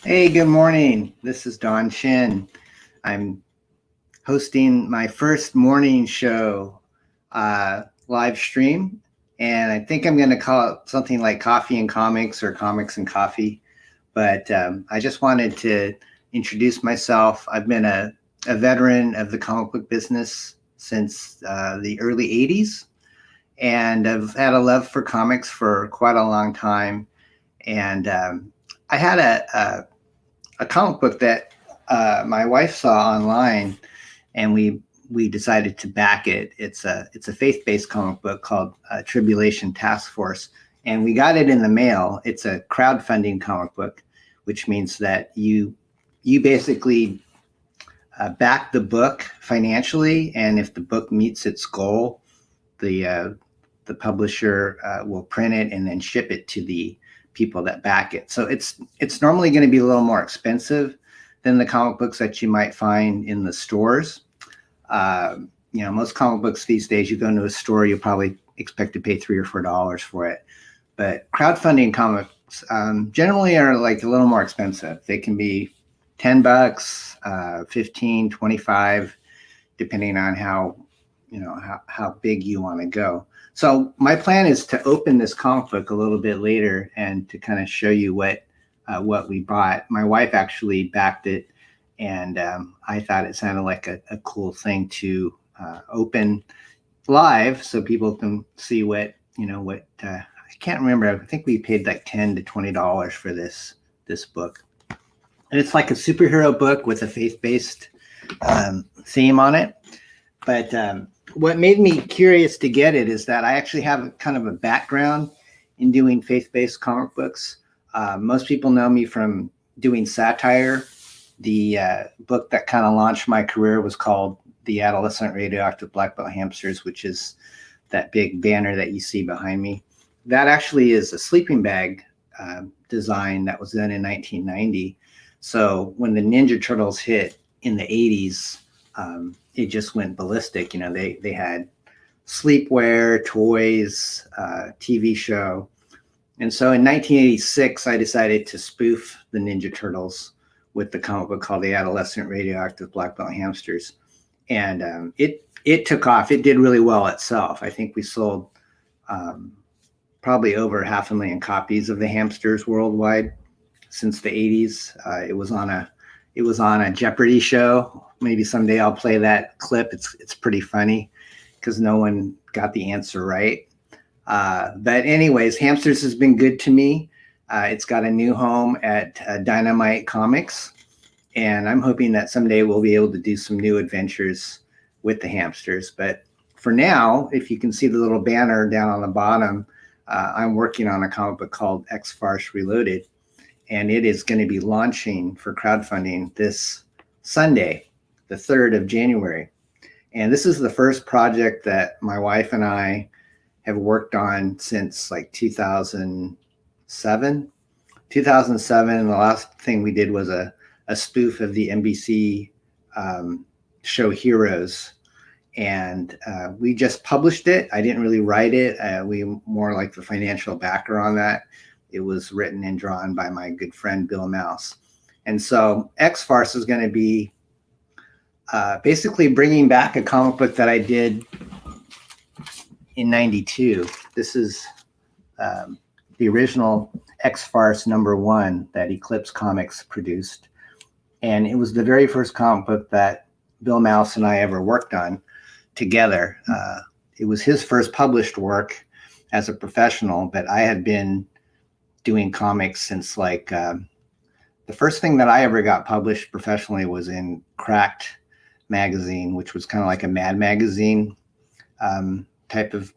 Hey, good morning. This is Don Shin. I'm hosting my first morning show live stream, and I think I'm going to call it something like Coffee and Comics or Comics and Coffee. But I just wanted to introduce myself. I've been a veteran of the comic book business since the early 80s, and I've had a love for comics for quite a long time. And I had a comic book that my wife saw online, and we decided to back it. It's a faith-based comic book called Tribulation Taskforce, and we got it in the mail. It's a crowdfunding comic book, which means that you basically back the book financially, and if the book meets its goal, the publisher will print it and then ship it to the people that back it. So it's normally going to be a little more expensive than the comic books that you might find in the stores. Most comic books these days, you go into a store, you probably expect to pay $3 or $4 for it. But crowdfunding comics generally are like a little more expensive. They can be $10, 15, 25, depending on how big you want to go. So my plan is to open this comic book a little bit later and to kind of show you what we bought. My wife actually backed it, and I thought it sounded like a cool thing to open live so people can see what I can't remember. I think we paid like $10 to $20 for this book. And it's like a superhero book with a faith-based theme on it. But what made me curious to get it is that I actually have kind of a background in doing faith-based comic books. Most people know me from doing satire. The book that kind of launched my career was called The Adolescent Radioactive Black Belt Hamsters, which is that big banner that you see behind me. That actually is a sleeping bag design that was done in 1990. So when the Ninja Turtles hit in the 80s, it just went ballistic. They had sleepwear, toys, TV show. And so in 1986, I decided to spoof the Ninja Turtles with the comic book called The Adolescent Radioactive Black Belt Hamsters. And it took off. It did really well itself. I think we sold probably over 500,000 copies of the hamsters worldwide since the 80s. It was on a Jeopardy show. Maybe someday I'll play that clip. It's pretty funny because no one got the answer right. But anyways, hamsters has been good to me. It's got a new home at Dynamite Comics, and I'm hoping that someday we'll be able to do some new adventures with the hamsters. But for now, if you can see the little banner down on the bottom, I'm working on a comic book called X-Farce Reloaded, and it is going to be launching for crowdfunding this Sunday, the 3rd of January. And this is the first project that my wife and I have worked on since like 2007. 2007, the last thing we did was a spoof of the NBC show Heroes. And we just published it. I didn't really write it. We more like the financial backer on that. It was written and drawn by my good friend, Bill Mouse. And so X-Farce is going to be basically bringing back a comic book that I did in 92. This is the original X-Farce #1 that Eclipse Comics produced. And it was the very first comic book that Bill Mouse and I ever worked on together. It was his first published work as a professional, but I had been doing comics since like the first thing that I ever got published professionally was in Cracked magazine, which was kind of like a Mad magazine type of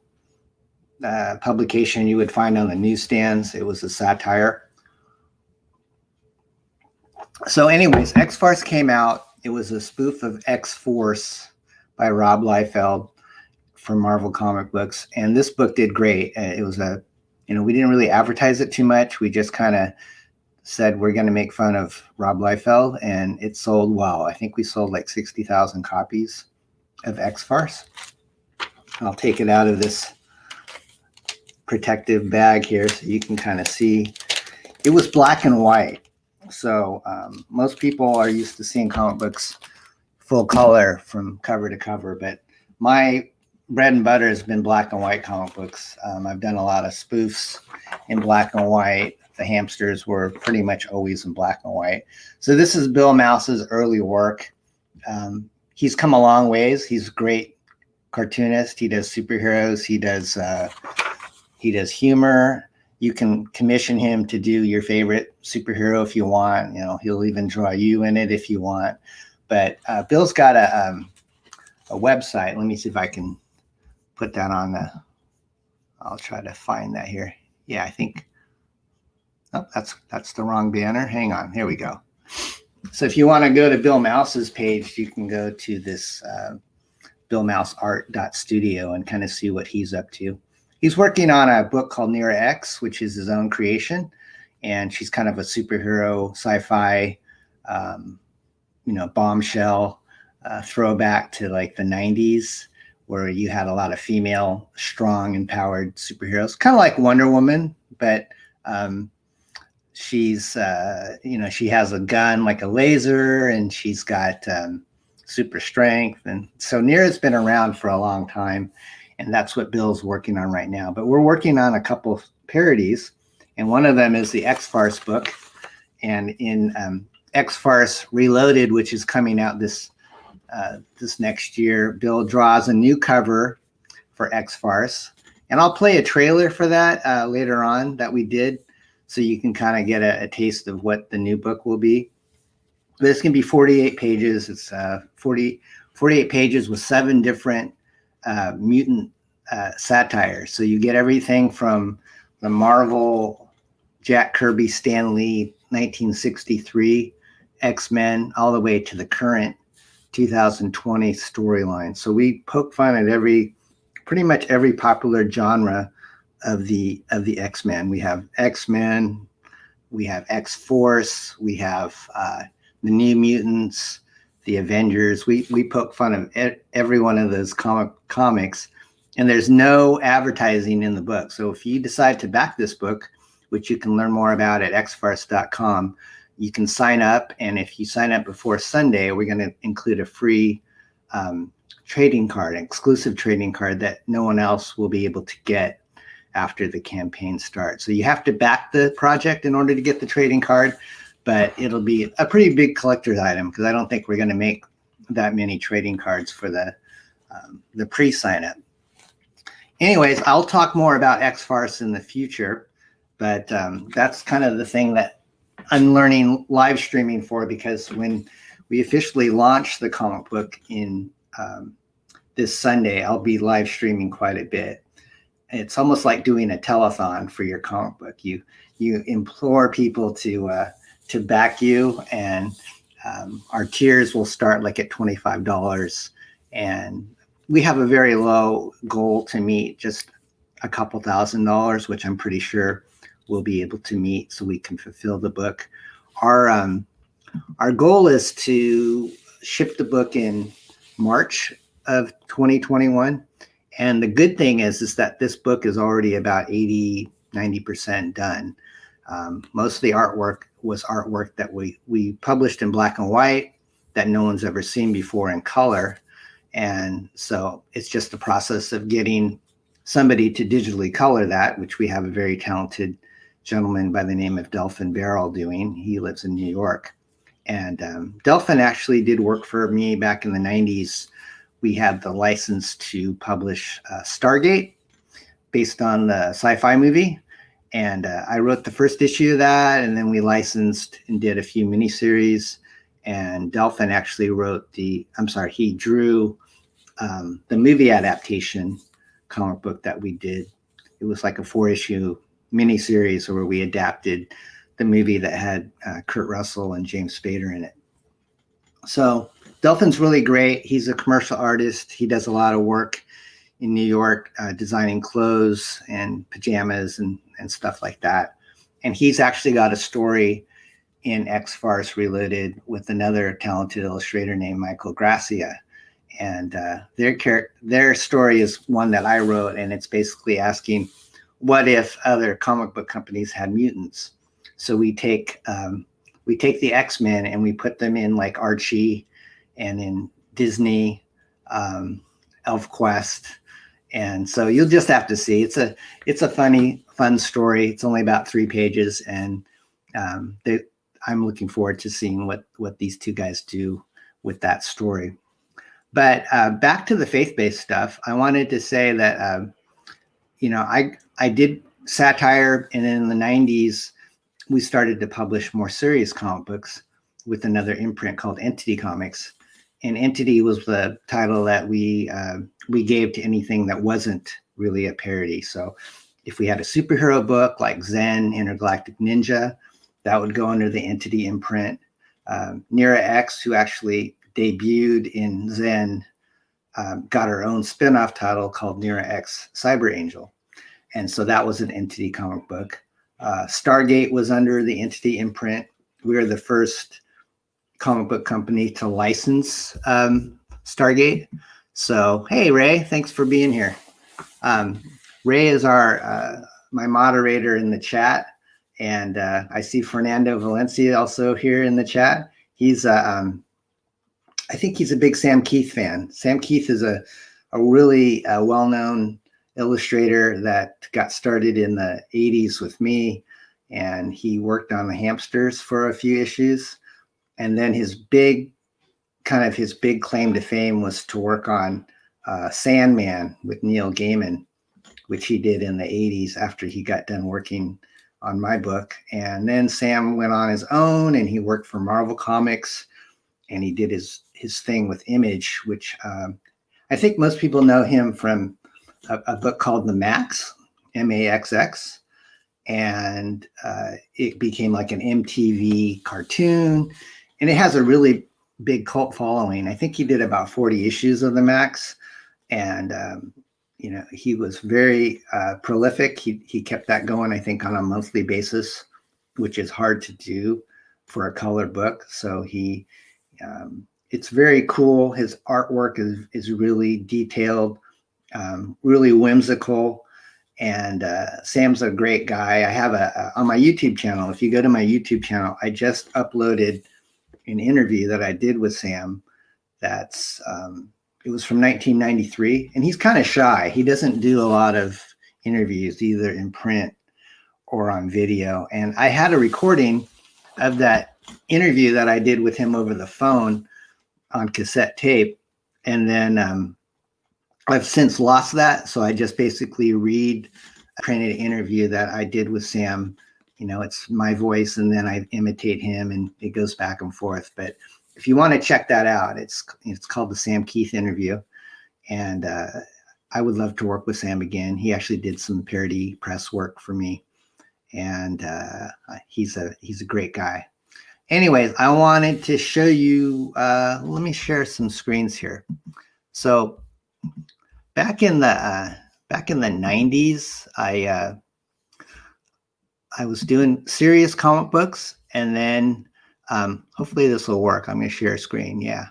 publication you would find on the newsstands. It was a satire. So anyways, X-Farce came out. It was a spoof of X-Force by Rob Liefeld from Marvel Comic Books. And this book did great. It was we didn't really advertise it too much. We just kind of said we're going to make fun of Rob Liefeld, and it sold well. I think we sold like 60,000 copies of X-Farce. I'll take it out of this protective bag here so you can kind of see. It was black and white. So most people are used to seeing comic books full color from cover to cover, but my bread and butter has been black and white comic books. I've done a lot of spoofs in black and white. The hamsters were pretty much always in black and white. So this is Bill Mouse's early work. He's come a long ways. He's a great cartoonist. He does superheroes. He does humor. You can commission him to do your favorite superhero if you want. You know, he'll even draw you in it if you want. But Bill's got a website. Let me see if I can put that on the. I'll try to find that here. Yeah, I think. Oh, that's the wrong banner. Hang on. Here we go. So if you want to go to Bill Mouse's page, you can go to this billmouseart.studio and kind of see what he's up to. He's working on a book called Near X, which is his own creation, and she's kind of a superhero sci-fi, bombshell throwback to like the 90s, where you had a lot of female, strong, empowered superheroes, kind of like Wonder Woman, but she's, she has a gun like a laser, and she's got super strength. And so Near has been around for a long time, and that's what Bill's working on right now. But we're working on a couple of parodies, and one of them is the X-Farce book. And in X-Farce Reloaded, which is coming out this next year, Bill draws a new cover for X-Farce. And I'll play a trailer for that later on that we did, so you can kind of get a taste of what the new book will be. This can be 48 pages. It's 48 pages with 7 different mutant satires. So you get everything from the Marvel, Jack Kirby, Stan Lee, 1963 X-Men, all the way to the current 2020 storyline. So we poke fun at pretty much every popular genre of the X-Men. We have X-Men, we have X-Force, we have the New Mutants, the Avengers. We poke fun of every one of those comics, and there's no advertising in the book. So if you decide to back this book, which you can learn more about at xfarce.com, you can sign up, and if you sign up before Sunday, we're going to include a free trading card, an exclusive trading card that no one else will be able to get after the campaign starts. So you have to back the project in order to get the trading card, but it'll be a pretty big collector's item, because I don't think we're going to make that many trading cards for the pre-sign up. Anyways, I'll talk more about X-Farce in the future, but that's kind of the thing that I'm learning live streaming for, because when we officially launch the comic book in this Sunday, I'll be live streaming quite a bit. It's almost like doing a telethon for your comic book. You implore people to back you, and our tiers will start like at $25, and we have a very low goal to meet, just a couple $1,000, which I'm pretty sure we'll be able to meet, so we can fulfill the book. Our goal is to ship the book in March of 2021. And the good thing is that this book is already about 80-90% done. Most of the artwork was artwork that we published in black and white that no one's ever seen before in color. And so it's just the process of getting somebody to digitally color that, which we have a very talented gentleman by the name of Delphin Barrel doing. He lives in New York. And Delphin actually did work for me back in the 90s. We had the license to publish Stargate based on the sci-fi movie. And I wrote the first issue of that, and then we licensed and did a few miniseries. And Delphin actually he drew the movie adaptation comic book that we did. It was like a 4-issue miniseries where we adapted the movie that had Kurt Russell and James Spader in it. So Delphin's really great. He's a commercial artist. He does a lot of work in New York, designing clothes and pajamas and stuff like that. And he's actually got a story in X-Farce Reloaded with another talented illustrator named Michael Gracia. And their story is one that I wrote, and it's basically asking, what if other comic book companies had mutants? So we take we take the X-Men and we put them in like Archie and in Disney, ElfQuest. And so you'll just have to see. It's a fun story. It's only about 3 pages, and I'm looking forward to seeing what these two guys do with that story. But back to the faith-based stuff, I wanted to say that I did satire, and in the 90s we started to publish more serious comic books with another imprint called Entity Comics. And Entity was the title that we gave to anything that wasn't really a parody. So if we had a superhero book like Zen, Intergalactic Ninja, that would go under the Entity imprint. Nira X, who actually debuted in Zen, got her own spin-off title called Nira X Cyber Angel. And so that was an Entity comic book. Stargate was under the Entity imprint. We were the first comic book company to license Stargate. So, hey, Ray, thanks for being here. Ray is my moderator in the chat. And I see Fernando Valencia also here in the chat. He's, I think he's a big Sam Keith fan. Sam Keith is a really well-known illustrator that got started in the 80s with me. And he worked on the Hamsters for a few issues. And then his big claim to fame was to work on Sandman with Neil Gaiman, which he did in the 80s after he got done working on my book. And then Sam went on his own, and he worked for Marvel Comics, and he did his thing with Image, which I think most people know him from a book called The Maxx, MAXX. And it became like an MTV cartoon, and it has a really big cult following. I think he did about 40 issues of The Maxx, and he was very prolific. He kept that going, I think, on a monthly basis, which is hard to do for a color book. So it's very cool. His artwork is really detailed, really whimsical. And Sam's a great guy. I have on my YouTube channel, if you go to my YouTube channel, I just uploaded an interview that I did with Sam. It was from 1993, and he's kind of shy. He doesn't do a lot of interviews, either in print or on video. And I had a recording of that interview that I did with him over the phone on cassette tape. And then I've since lost that. So I just basically read a printed interview that I did with Sam. It's my voice, and then I imitate him, and it goes back and forth. But if you want to check that out, it's called the Sam Keith interview. And I would love to work with Sam again. He actually did some parody press work for me. And he's a great guy. Anyways, I wanted to show you, let me share some screens here. So back in the 90s, I was doing serious comic books, and then hopefully this will work. I'm going to share a screen. Yeah.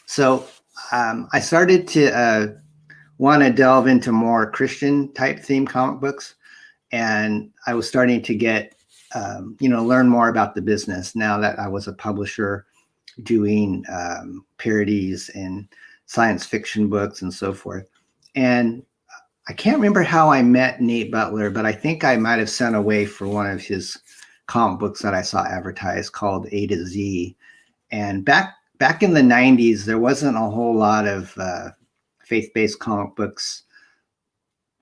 So I started to want to delve into more Christian type theme comic books, and I was starting to get, learn more about the business now that I was a publisher doing parodies and science fiction books and so forth. And I can't remember how I met Nate Butler, but I think I might have sent away for one of his comic books that I saw advertised called Aida-Zee. And back in the 90s, there wasn't a whole lot of faith-based comic books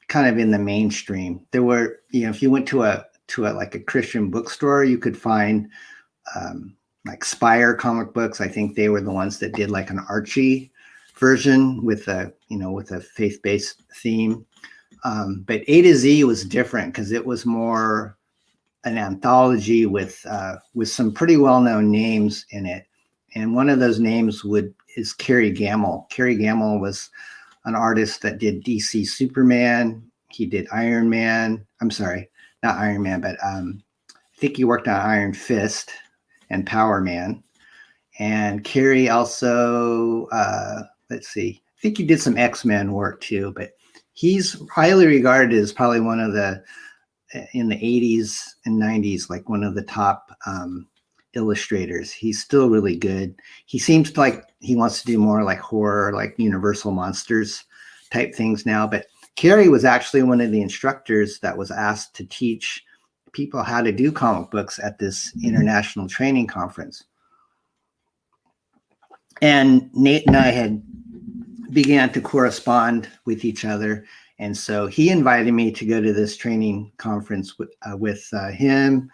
kind of in the mainstream. There were, if you went to a Christian bookstore, you could find like Spire comic books. I think they were the ones that did like an Archie version with a faith-based theme. But Aida-Zee was different because it was more an anthology with some pretty well-known names in it. And one of those names is Carrie Gamel. Carrie Gamel was an artist that did DC Superman. He did Iron Man. I'm sorry, not Iron Man, but I think he worked on Iron Fist and Power Man. And Carrie also, let's see, I think he did some X-Men work too, but he's highly regarded as probably one of the, in the 80s and 90s, like one of the top illustrators. He's still really good. He seems like he wants to do more like horror, like Universal Monsters type things now. But Kerry was actually one of the instructors that was asked to teach people how to do comic books at this international training conference. And Nate and I had began to correspond with each other. And so he invited me to go to this training conference with him,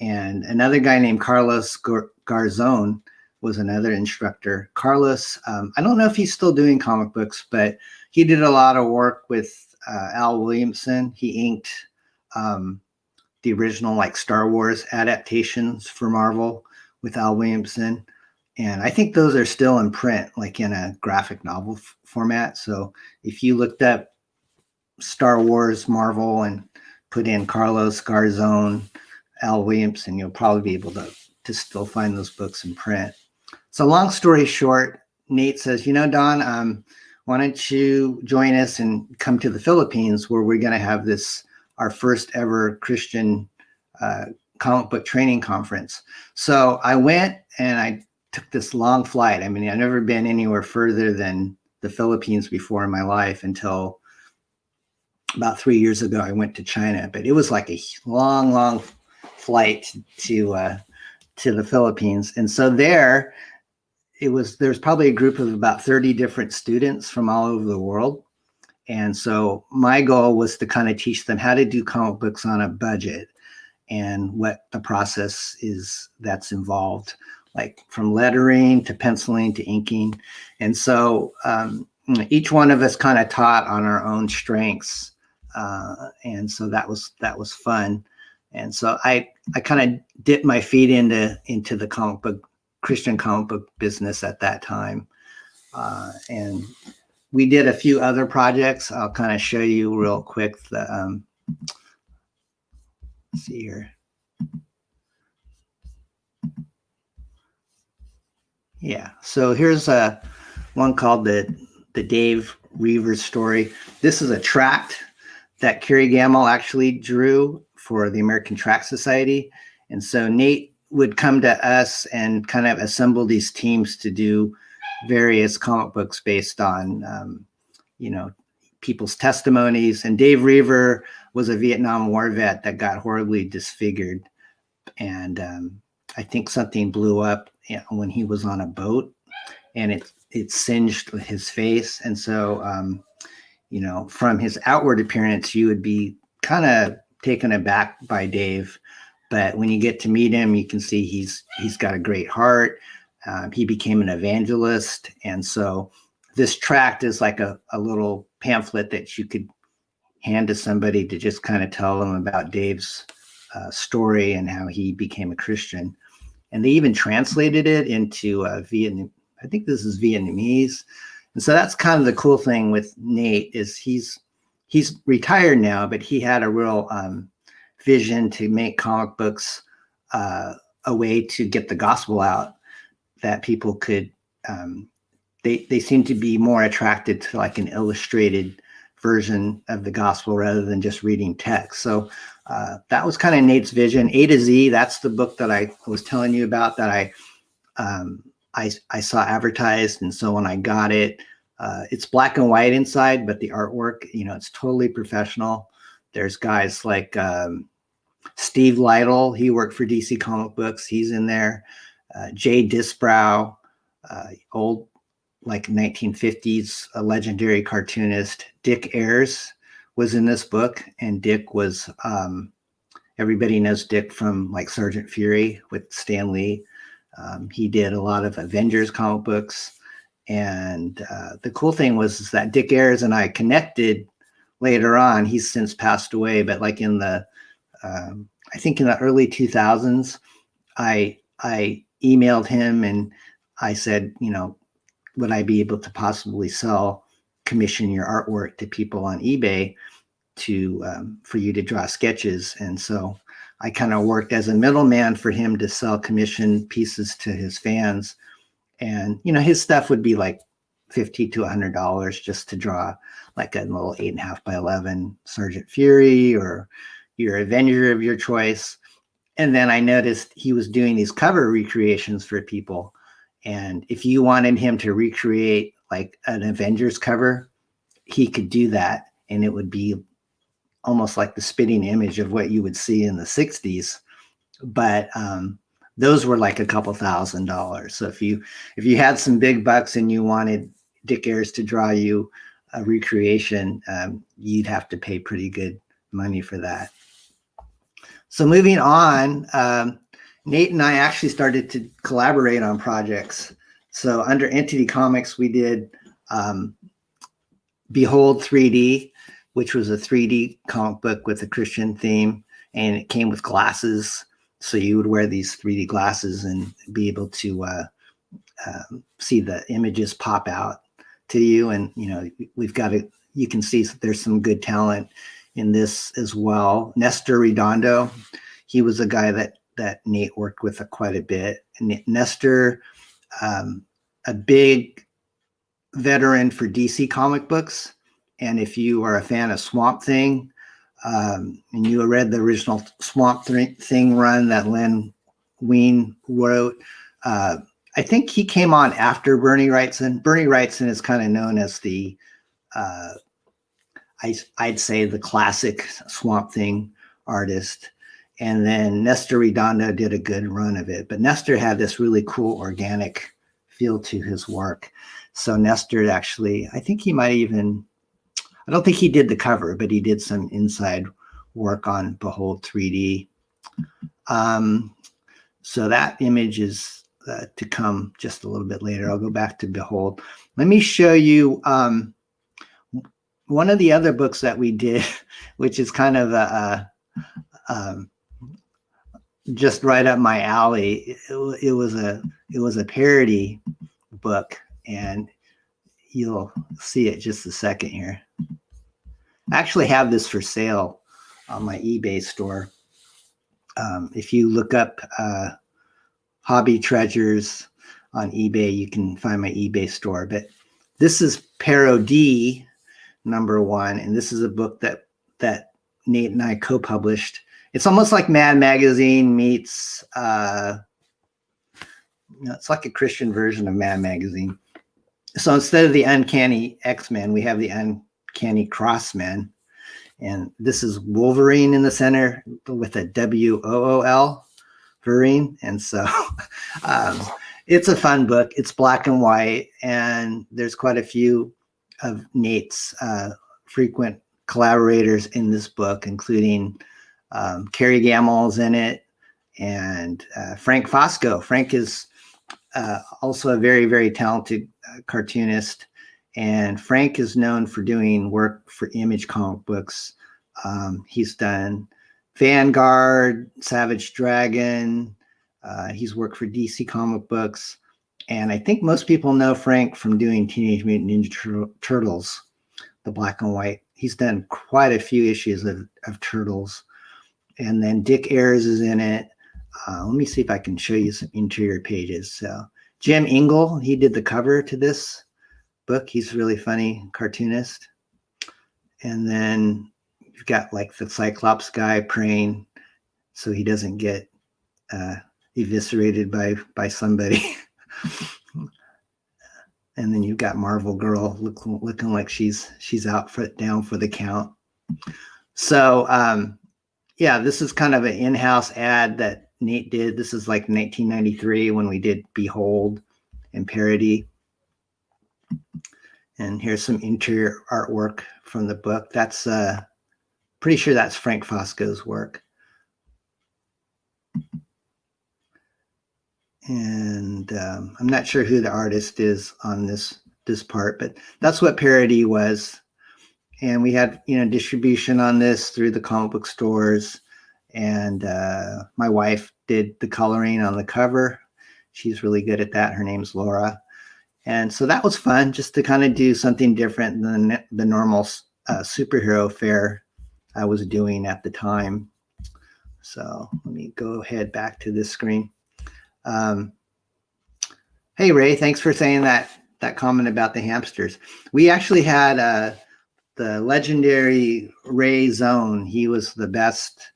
and another guy named Carlos Garzon was another instructor. Carlos, I don't know if he's still doing comic books, but he did a lot of work with Al Williamson. He inked the original like Star Wars adaptations for Marvel with Al Williamson. And I think those are still in print, like in a graphic novel format. So if you looked up Star Wars Marvel and put in Carlos Garzon, Al Williamson, you'll probably be able to still find those books in print. So long story short, Nate says, you know, Don, why don't you join us and come to the Philippines, where we're going to have our first ever Christian comic book training conference. So I went and I took this long flight. I mean, I've never been anywhere further than the Philippines before in my life until about 3 years ago. I went to China, but it was like a long flight to the Philippines. And so there's probably a group of about 30 different students from all over the world. And so my goal was to kind of teach them how to do comic books on a budget and what the process is that's involved, like from lettering to penciling to inking. And so each one of us kind of taught on our own strengths. And so that was fun. And so I kind of dipped my feet into the Christian comic book business at that time. And we did a few other projects. I'll kind of show you real quick. Let's see here. Yeah, so here's one called the Dave Reaver story. This is a tract that Carrie Gamel actually drew for the American Tract Society. And so Nate would come to us and kind of assemble these teams to do various comic books based on, people's testimonies. And Dave Reaver was a Vietnam War vet that got horribly disfigured. And I think something blew up when he was on a boat, and it singed his face. And so, from his outward appearance, you would be kind of taken aback by Dave. But when you get to meet him, you can see he's got a great heart. He became an evangelist. And so this tract is like a little pamphlet that you could hand to somebody to just kind of tell them about Dave's story and how he became a Christian. And they even translated it into Vietnamese. I think this is Vietnamese. And so that's kind of the cool thing with Nate is he's retired now, but he had a real vision to make comic books a way to get the gospel out, that people could, they seem to be more attracted to like an illustrated version of the gospel rather than just reading text. So that was kind of Nate's vision. Aida-Zee, that's the book that I was telling you about that I saw advertised. And so when I got it, it's black and white inside, but the artwork, it's totally professional. There's guys like Steve Lytle. He worked for DC Comic Books. He's in there. Jay Disbrow, old like 1950s, a legendary cartoonist. Dick Ayers was in this book, and Dick was, everybody knows Dick from like Sergeant Fury with Stan Lee. He did a lot of Avengers comic books. And the cool thing was that Dick Ayers and I connected later on. He's since passed away, but like in the, I think in the early 2000s, I emailed him and I said, would I be able to possibly commission your artwork to people on eBay for you to draw sketches? And so I kind of worked as a middleman for him to sell commission pieces to his fans. And, his stuff would be like $50 to $100 just to draw like a little 8.5 by 11 Sergeant Fury or your Avenger of your choice. And then I noticed he was doing these cover recreations for people. And if you wanted him to recreate like an Avengers cover, he could do that. And it would be almost like the spitting image of what you would see in the 60s. But those were like a couple $1,000s. So if you had some big bucks and you wanted Dick Ayers to draw you a recreation, you'd have to pay pretty good money for that. So moving on, Nate and I actually started to collaborate on projects. So under Entity Comics, we did Behold 3D, which was a 3D comic book with a Christian theme, and it came with glasses. So you would wear these 3D glasses and be able to see the images pop out to you. And, you know, you can see there's some good talent in this as well. Nestor Redondo, he was a guy that Nate worked with quite a bit. And Nestor, a big veteran for DC comic books. And if you are a fan of Swamp Thing, and you read the original Swamp Thing run that Len Wein wrote, I think he came on after Bernie Wrightson. Bernie Wrightson is kind of known as the, I'd say the classic Swamp Thing artist. And then Nestor Redondo did a good run of it. But Nestor had this really cool organic feel to his work. So Nestor actually, I think he might even, I don't think he did the cover, but he did some inside work on Behold 3D. So that image is to come just a little bit later. I'll go back to Behold. Let me show you one of the other books that we did, which is kind of just right up my alley. It was a parody book, and you'll see it just a second here. I actually have this for sale on my eBay store. If you look up Hobby Treasures on eBay, you can find my eBay store. But this is Par-o-dee #1, and this is a book that Nate and I co-published. It's almost like Mad Magazine meets, it's like a Christian version of Mad Magazine. So instead of the Uncanny X-Men, we have the Uncanny Crossmen. And this is Wolverine in the center with a WOOL, Wolverine. And so it's a fun book. It's black and white, and there's quite a few of Nate's frequent collaborators in this book, including Carrie Gamel is in it, and Frank Fosco. Frank is also a very, very talented cartoonist, and Frank is known for doing work for Image comic books. He's done Vanguard, Savage Dragon. He's worked for DC comic books, and I think most people know Frank from doing Teenage Mutant Ninja Turtles, the black and white. He's done quite a few issues of Turtles. And then Dick Ayers is in it. Let me see if I can show you some interior pages. So Jim Ingle, he did the cover to this book. He's a really funny cartoonist. And then you've got like the Cyclops guy praying so he doesn't get eviscerated by somebody. And then you've got Marvel Girl looking like she's down for the count. So yeah, this is kind of an in-house ad that Nate did. This is like 1993 when we did Behold and Parody. And here's some interior artwork from the book. That's pretty sure that's Frank Fosco's work. And I'm not sure who the artist is on this part, but that's what Parody was. And we had, distribution on this through the comic book stores. And my wife did the coloring on the cover. She's really good at that. Her name's Laura. And so that was fun, just to kind of do something different than the normal superhero fare I was doing at the time. So let me go ahead back to this screen. Hey, Ray, thanks for saying that comment about the hamsters. We actually had the legendary Ray Zone. He was the best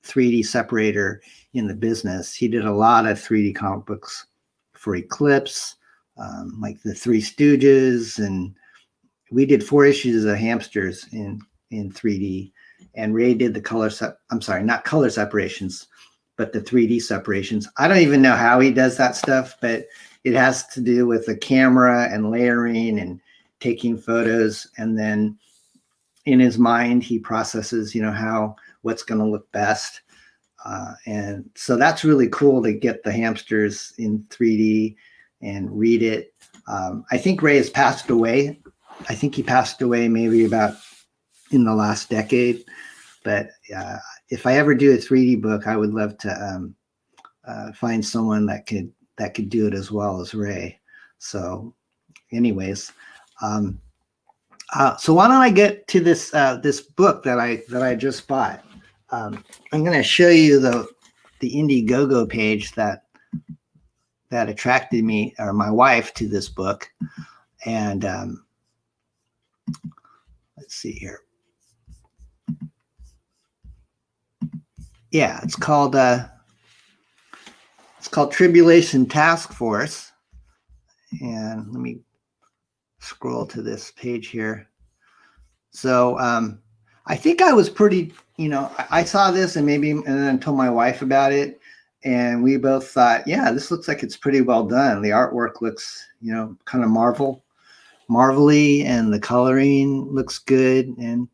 3D separator in the business. He did a lot of 3D comic books for Eclipse, like the Three Stooges, and we did 4 issues of Hamsters in 3D. And Ray did the not color separations, but the 3D separations. I don't even know how he does that stuff, but it has to do with the camera and layering and taking photos. And then in his mind, he processes, what's going to look best. And so that's really cool to get the Hamsters in 3D and read it. I think Ray has passed away. I think he passed away maybe about in the last decade. But if I ever do a 3D book, I would love to find someone that could do it as well as Ray. So, anyways, so why don't I get to this this book that I just bought? I'm going to show you the Indiegogo page that attracted me or my wife to this book, and let's see here. Yeah, it's called Tribulation Taskforce, and let me scroll to this page here. So I think I was pretty, I saw this and then told my wife about it, and we both thought, yeah, this looks like it's pretty well done. The artwork looks, kind of marvelly, and the coloring looks good, and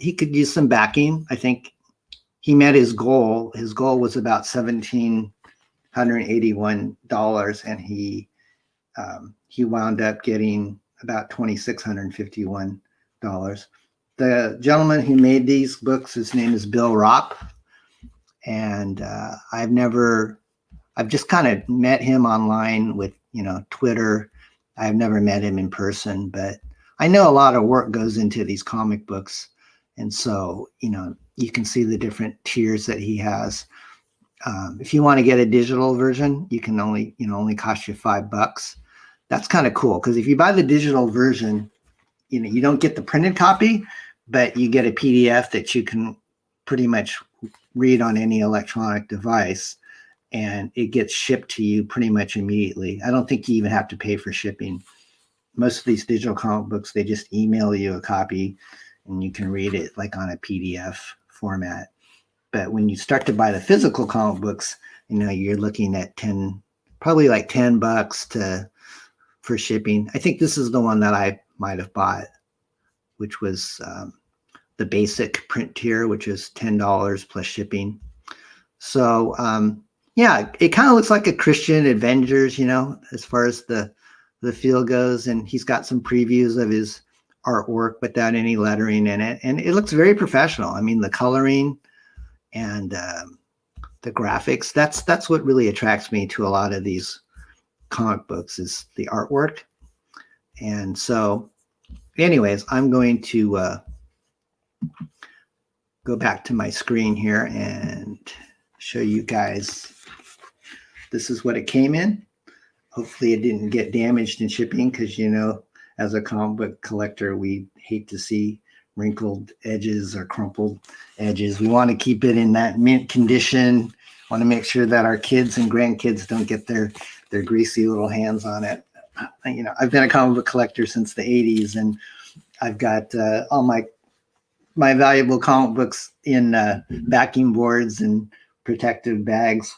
he could use some backing. I think he met his goal. His goal was about $1,781, and he wound up getting about $2,651. The gentleman who made these books, his name is Bill Raupp, and I've just kind of met him online with Twitter. I've never met him in person, but I know a lot of work goes into these comic books, and so you can see the different tiers that he has. If you want to get a digital version, you can only cost you $5. That's kind of cool, because if you buy the digital version, you don't get the printed copy, but you get a PDF that you can pretty much read on any electronic device, and it gets shipped to you pretty much immediately. I don't think you even have to pay for shipping. Most of these digital comic books, they just email you a copy and you can read it like on a PDF format. But when you start to buy the physical comic books, you're looking at probably like $10 for shipping. I think this is the one that I might have bought, which was the basic print tier, which is $10 plus shipping. So yeah, it kind of looks like a Christian Avengers, as far as the feel goes. And he's got some previews of his artwork without any lettering in it, and it looks very professional. I mean, the coloring and the graphics, that's what really attracts me to a lot of these comic books, is the artwork. And so anyways, I'm going to go back to my screen here and show you guys. This is what it came in. Hopefully it didn't get damaged in shipping, because as a comic book collector, we hate to see wrinkled edges or crumpled edges. We want to keep it in that mint condition. Want to make sure that our kids and grandkids don't get their greasy little hands on it. I've been a comic book collector since the 80s, and I've got all my valuable comic books in backing boards and protective bags.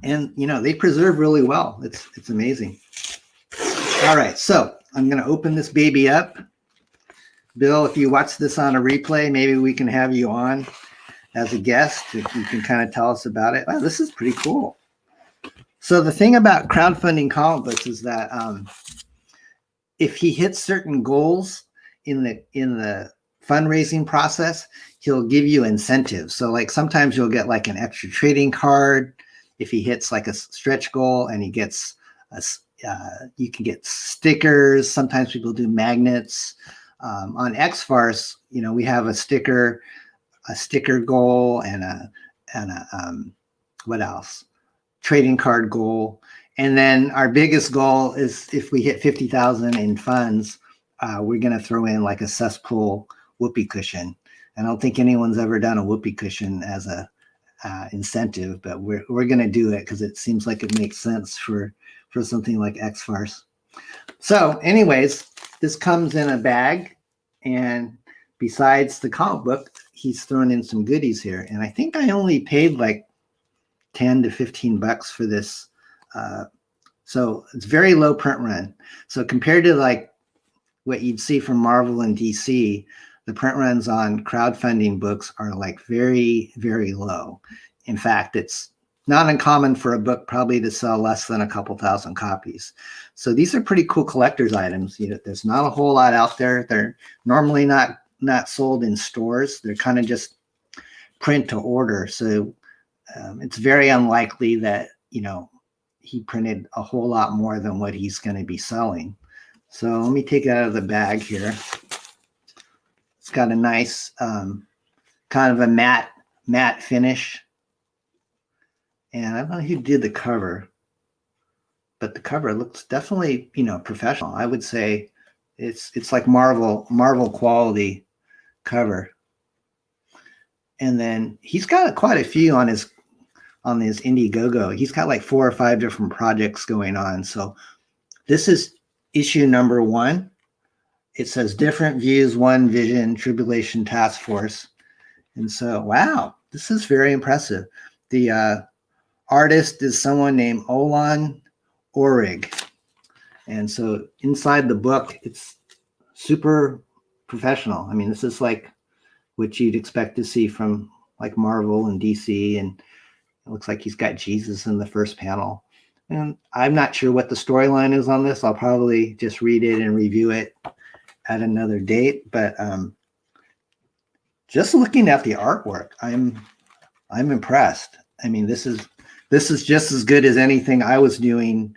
And they preserve really well. It's amazing. All right, so I'm going to open this baby up. Bill, if you watch this on a replay, maybe we can have you on as a guest. If you can kind of tell us about it. Wow, this is pretty cool. So the thing about crowdfunding comic books is that if he hits certain goals in the fundraising process, he'll give you incentives. So like sometimes you'll get like an extra trading card if he hits like a stretch goal, and he gets you can get stickers. Sometimes people do magnets. On X-Farce, we have a sticker goal and a what else? Trading card goal. And then our biggest goal is if we hit 50,000 in funds, we're going to throw in like a cesspool whoopee cushion. I don't think anyone's ever done a whoopee cushion as a incentive, but we're going to do it because it seems like it makes sense for something like X-Farce. So anyways, this comes in a bag, and besides the comic book, he's thrown in some goodies here. And I think I only paid like 10 to 15 bucks for this. So it's very low print run. So compared to like what you'd see from Marvel and DC, the print runs on crowdfunding books are like very, very low. In fact, it's not uncommon for a book probably to sell less than a couple thousand copies. So these are pretty cool collector's items. You know, there's not a whole lot out there. They're normally not sold in stores. They're kind of just print to order. So it's very unlikely that, you know, he printed a whole lot more than what he's going to be selling. So let me take it out of the bag here. It's got a nice kind of a matte finish. And I don't know who did the cover, but the cover looks definitely, you know, professional. I would say it's like Marvel quality cover. And then he's got quite a few on his Indiegogo. He's got like 4 or 5 different projects going on. So this is issue number 1. It says Different Views, One Vision, Tribulation Taskforce. And so, wow, this is very impressive. The artist is someone named Olan Orig. And so inside the book, it's super professional. I mean, this is like what you'd expect to see from like Marvel and DC. And it looks like he's got Jesus in the first panel. And I'm not sure what the storyline is on this. I'll probably just read it and review it at another date. But just looking at the artwork, I'm impressed. I mean, this is just as good as anything I was doing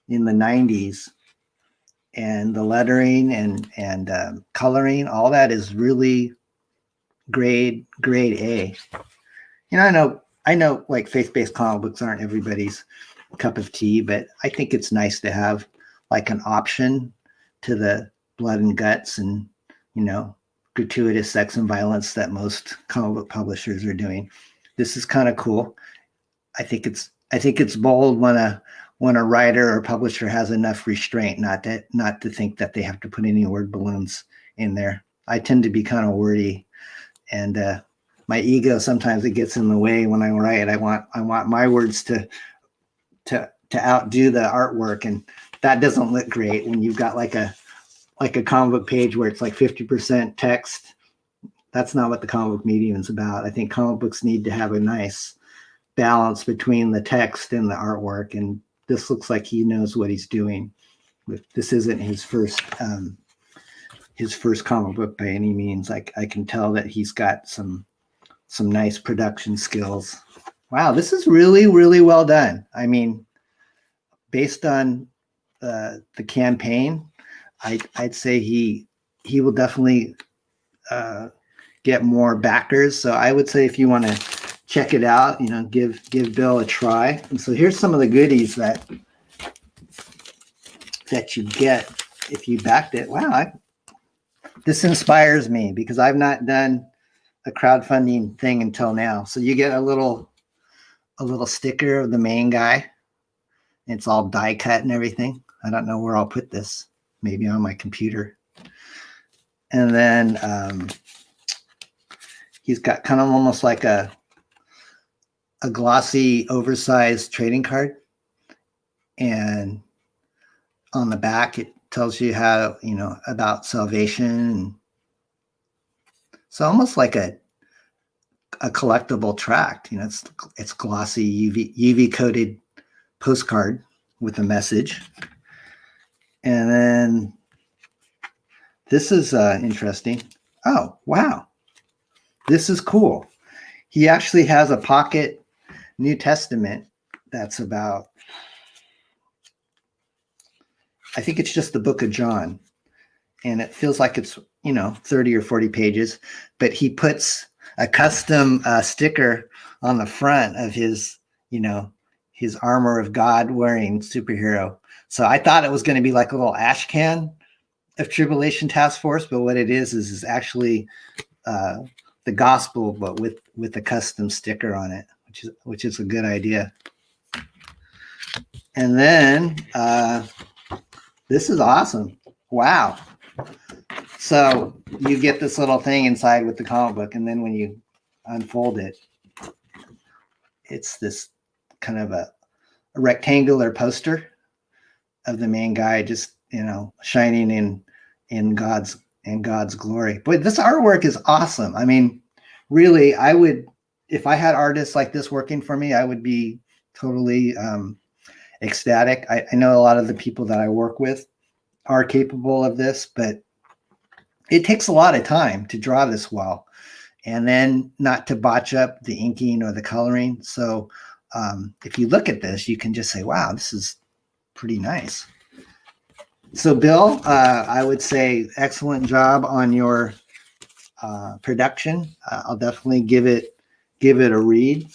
in the 90s. And the lettering and coloring, all that is really grade A. You know, I know like faith-based comic books aren't everybody's cup of tea, but I think it's nice to have like an option to the blood and guts and, you know, gratuitous sex and violence that most comic book publishers are doing. This is kind of cool. I think it's bold when a writer or publisher has enough restraint not to think that they have to put any word balloons in there. I tend to be kind of wordy, and my ego sometimes it gets in the way when I write. I want my words to outdo the artwork, and that doesn't look great when you've got like a comic book page where it's like 50% text. That's not what the comic book medium is about. I think comic books need to have a nice balance between the text and the artwork, and this looks like he knows what he's doing. This isn't his first comic book by any means. I can tell that he's got some nice production skills. Wow, this is really, really well done. I mean, based on the campaign, I'd say he will definitely get more backers. So I would say if you want to check it out, you know, give Bill a try. And so here's some of the goodies that you get if you backed it. Wow, this inspires me because I've not done a crowdfunding thing until now. So you get a little sticker of the main guy. It's all die cut and everything. I don't know where I'll put this. Maybe on my computer. And then he's got kind of almost like a glossy, oversized trading card. And on the back, it tells you how, you know, about salvation. So almost like a collectible tract. You know, it's glossy, UV coated postcard with a message. And then this is interesting. Oh, wow. This is cool. He actually has a pocket New Testament that's about, I think it's just the book of John. And it feels like it's, you know, 30 or 40 pages. But he puts a custom sticker on the front of his, you know, his armor of God wearing superhero. So I thought it was going to be like a little ash can of Tribulation Task Force, but what it is actually the the gospel, but with a custom sticker on it, which is a good idea. And then this is awesome. Wow. So you get this little thing inside with the comic book, and then when you unfold it, it's this kind of a rectangular poster of the main guy, just, you know, shining in God's glory. But this artwork is awesome. I mean, really, I would, if I had artists like this working for me, I would be totally ecstatic. I know a lot of the people that I work with are capable of this, but it takes a lot of time to draw this well, and then not to botch up the inking or the coloring. So if you look at this, you can just say, wow, this is pretty nice. So Bill, I would say excellent job on your production. I'll definitely give it a read.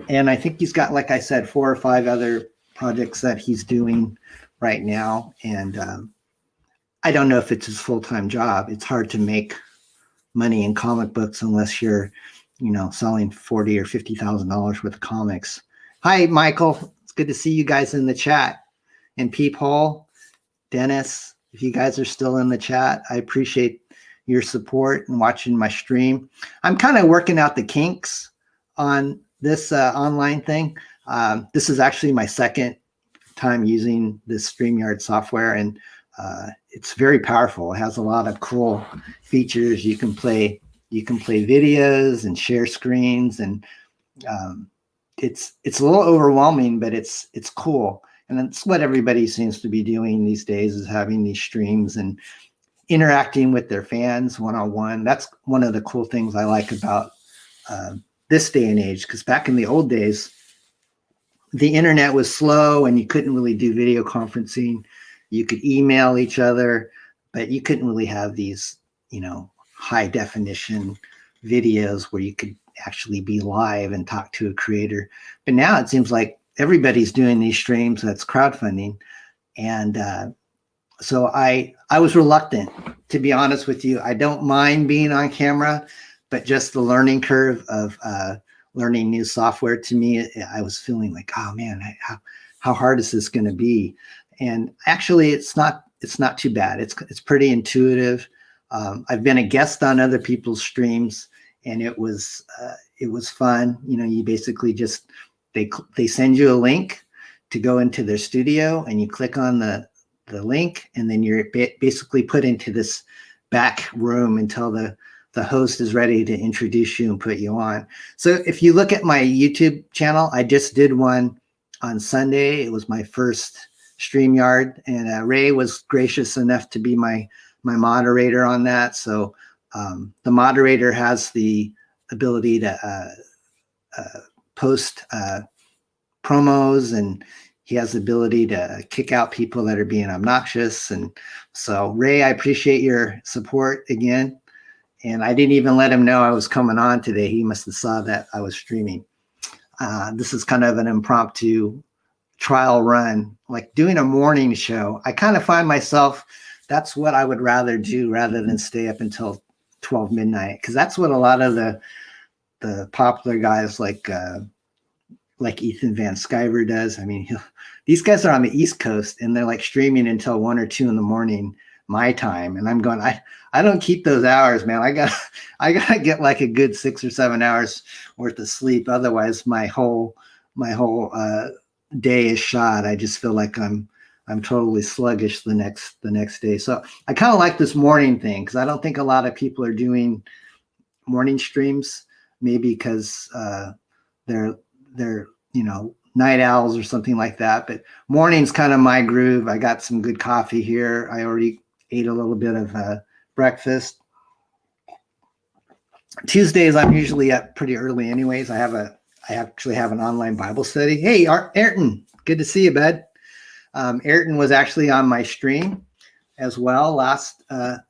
And I think he's got, like I said, 4 or 5 other projects that he's doing right now. And I don't know if it's his full-time job. It's hard to make money in comic books unless you're, you know, selling $40,000 or $50,000 worth of comics. Hi, Michael. It's good to see you guys in the chat. And Peephole, Dennis, if you guys are still in the chat, I appreciate your support and watching my stream. I'm kind of working out the kinks on this online thing. This is actually my second time using this StreamYard software, and it's very powerful. It has a lot of cool features. You can play videos and share screens, and it's a little overwhelming, but it's cool. And that's what everybody seems to be doing these days, is having these streams and interacting with their fans one-on-one. That's one of the cool things I like about this day and age, because back in the old days, the internet was slow and you couldn't really do video conferencing. You could email each other, but you couldn't really have these, you know, high definition videos where you could actually be live and talk to a creator. But now it seems like everybody's doing these streams. That's crowdfunding. And so I was reluctant, to be honest with you. I don't mind being on camera, but just the learning curve of learning new software, to me, I was feeling like, oh man, how hard is this going to be? And actually, it's not too bad. It's pretty intuitive. I've been a guest on other people's streams, and it was fun. You know, you basically just they send you a link to go into their studio, and you click on the link, and then you're basically put into this back room until the host is ready to introduce you and put you on. So if you look at my YouTube channel, I just did one on Sunday. It was my first StreamYard, and Ray was gracious enough to be my moderator on that. So the moderator has the ability to post promos, and he has the ability to kick out people that are being obnoxious. And so, Ray, I appreciate your support again. And I didn't even let him know I was coming on today. He must have saw that I was streaming. This is kind of an impromptu trial run, like doing a morning show. I kind of find myself, that's what I would rather do rather than stay up until 12 midnight. Because that's what a lot of the popular guys like Ethan Van Sciver does. I mean, these guys are on the East Coast, and they're like streaming until 1 or 2 in the morning my time, and I'm going, I don't keep those hours, man. I gotta get like a good 6 or 7 hours worth of sleep, otherwise my whole day is shot. I just feel like I'm totally sluggish the next day. So I kind of like this morning thing, because I don't think a lot of people are doing morning streams, maybe because they're you know, night owls or something like that. But morning's kind of my groove. I got some good coffee here. I already ate a little bit of breakfast. Tuesdays, I'm usually up pretty early anyways. I actually have an online Bible study. Hey, Ayrton, good to see you, bud. Ayrton was actually on my stream as well last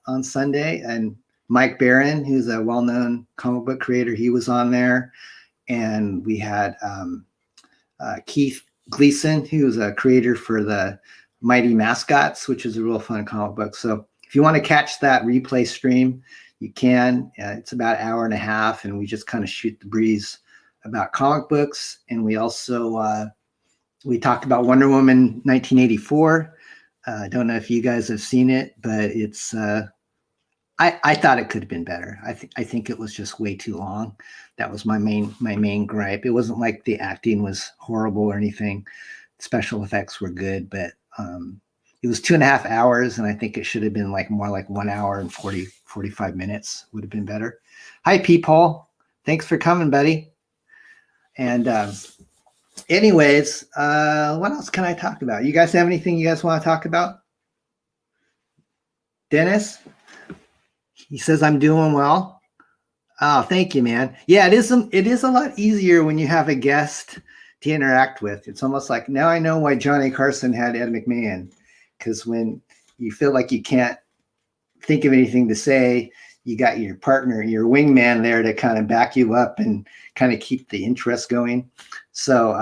on Sunday, and Mike Barron, who's a well-known comic book creator, he was on there. And we had Keith Gleason, who's a creator for the Mighty Mascots, which is a real fun comic book. So if you want to catch that replay stream, you can. It's about an hour and a half, and we just kind of shoot the breeze about comic books. And we also we talked about Wonder Woman 1984. I don't know if you guys have seen it, but it's I thought it could have been better. I think it was just way too long. That was my main gripe. It wasn't like the acting was horrible or anything. Special effects were good, but it was 2.5 hours, and I think it should have been more like 1 hour and 45 minutes would have been better. Hi, Paul. Thanks for coming, buddy. And anyways, what else can I talk about? You guys have anything you guys want to talk about? Dennis? He says, I'm doing well. Oh, thank you, man. Yeah, it is a lot easier when you have a guest to interact with. It's almost like, now I know why Johnny Carson had Ed McMahon, because when you feel like you can't think of anything to say, you got your partner, your wingman there to kind of back you up and kind of keep the interest going. So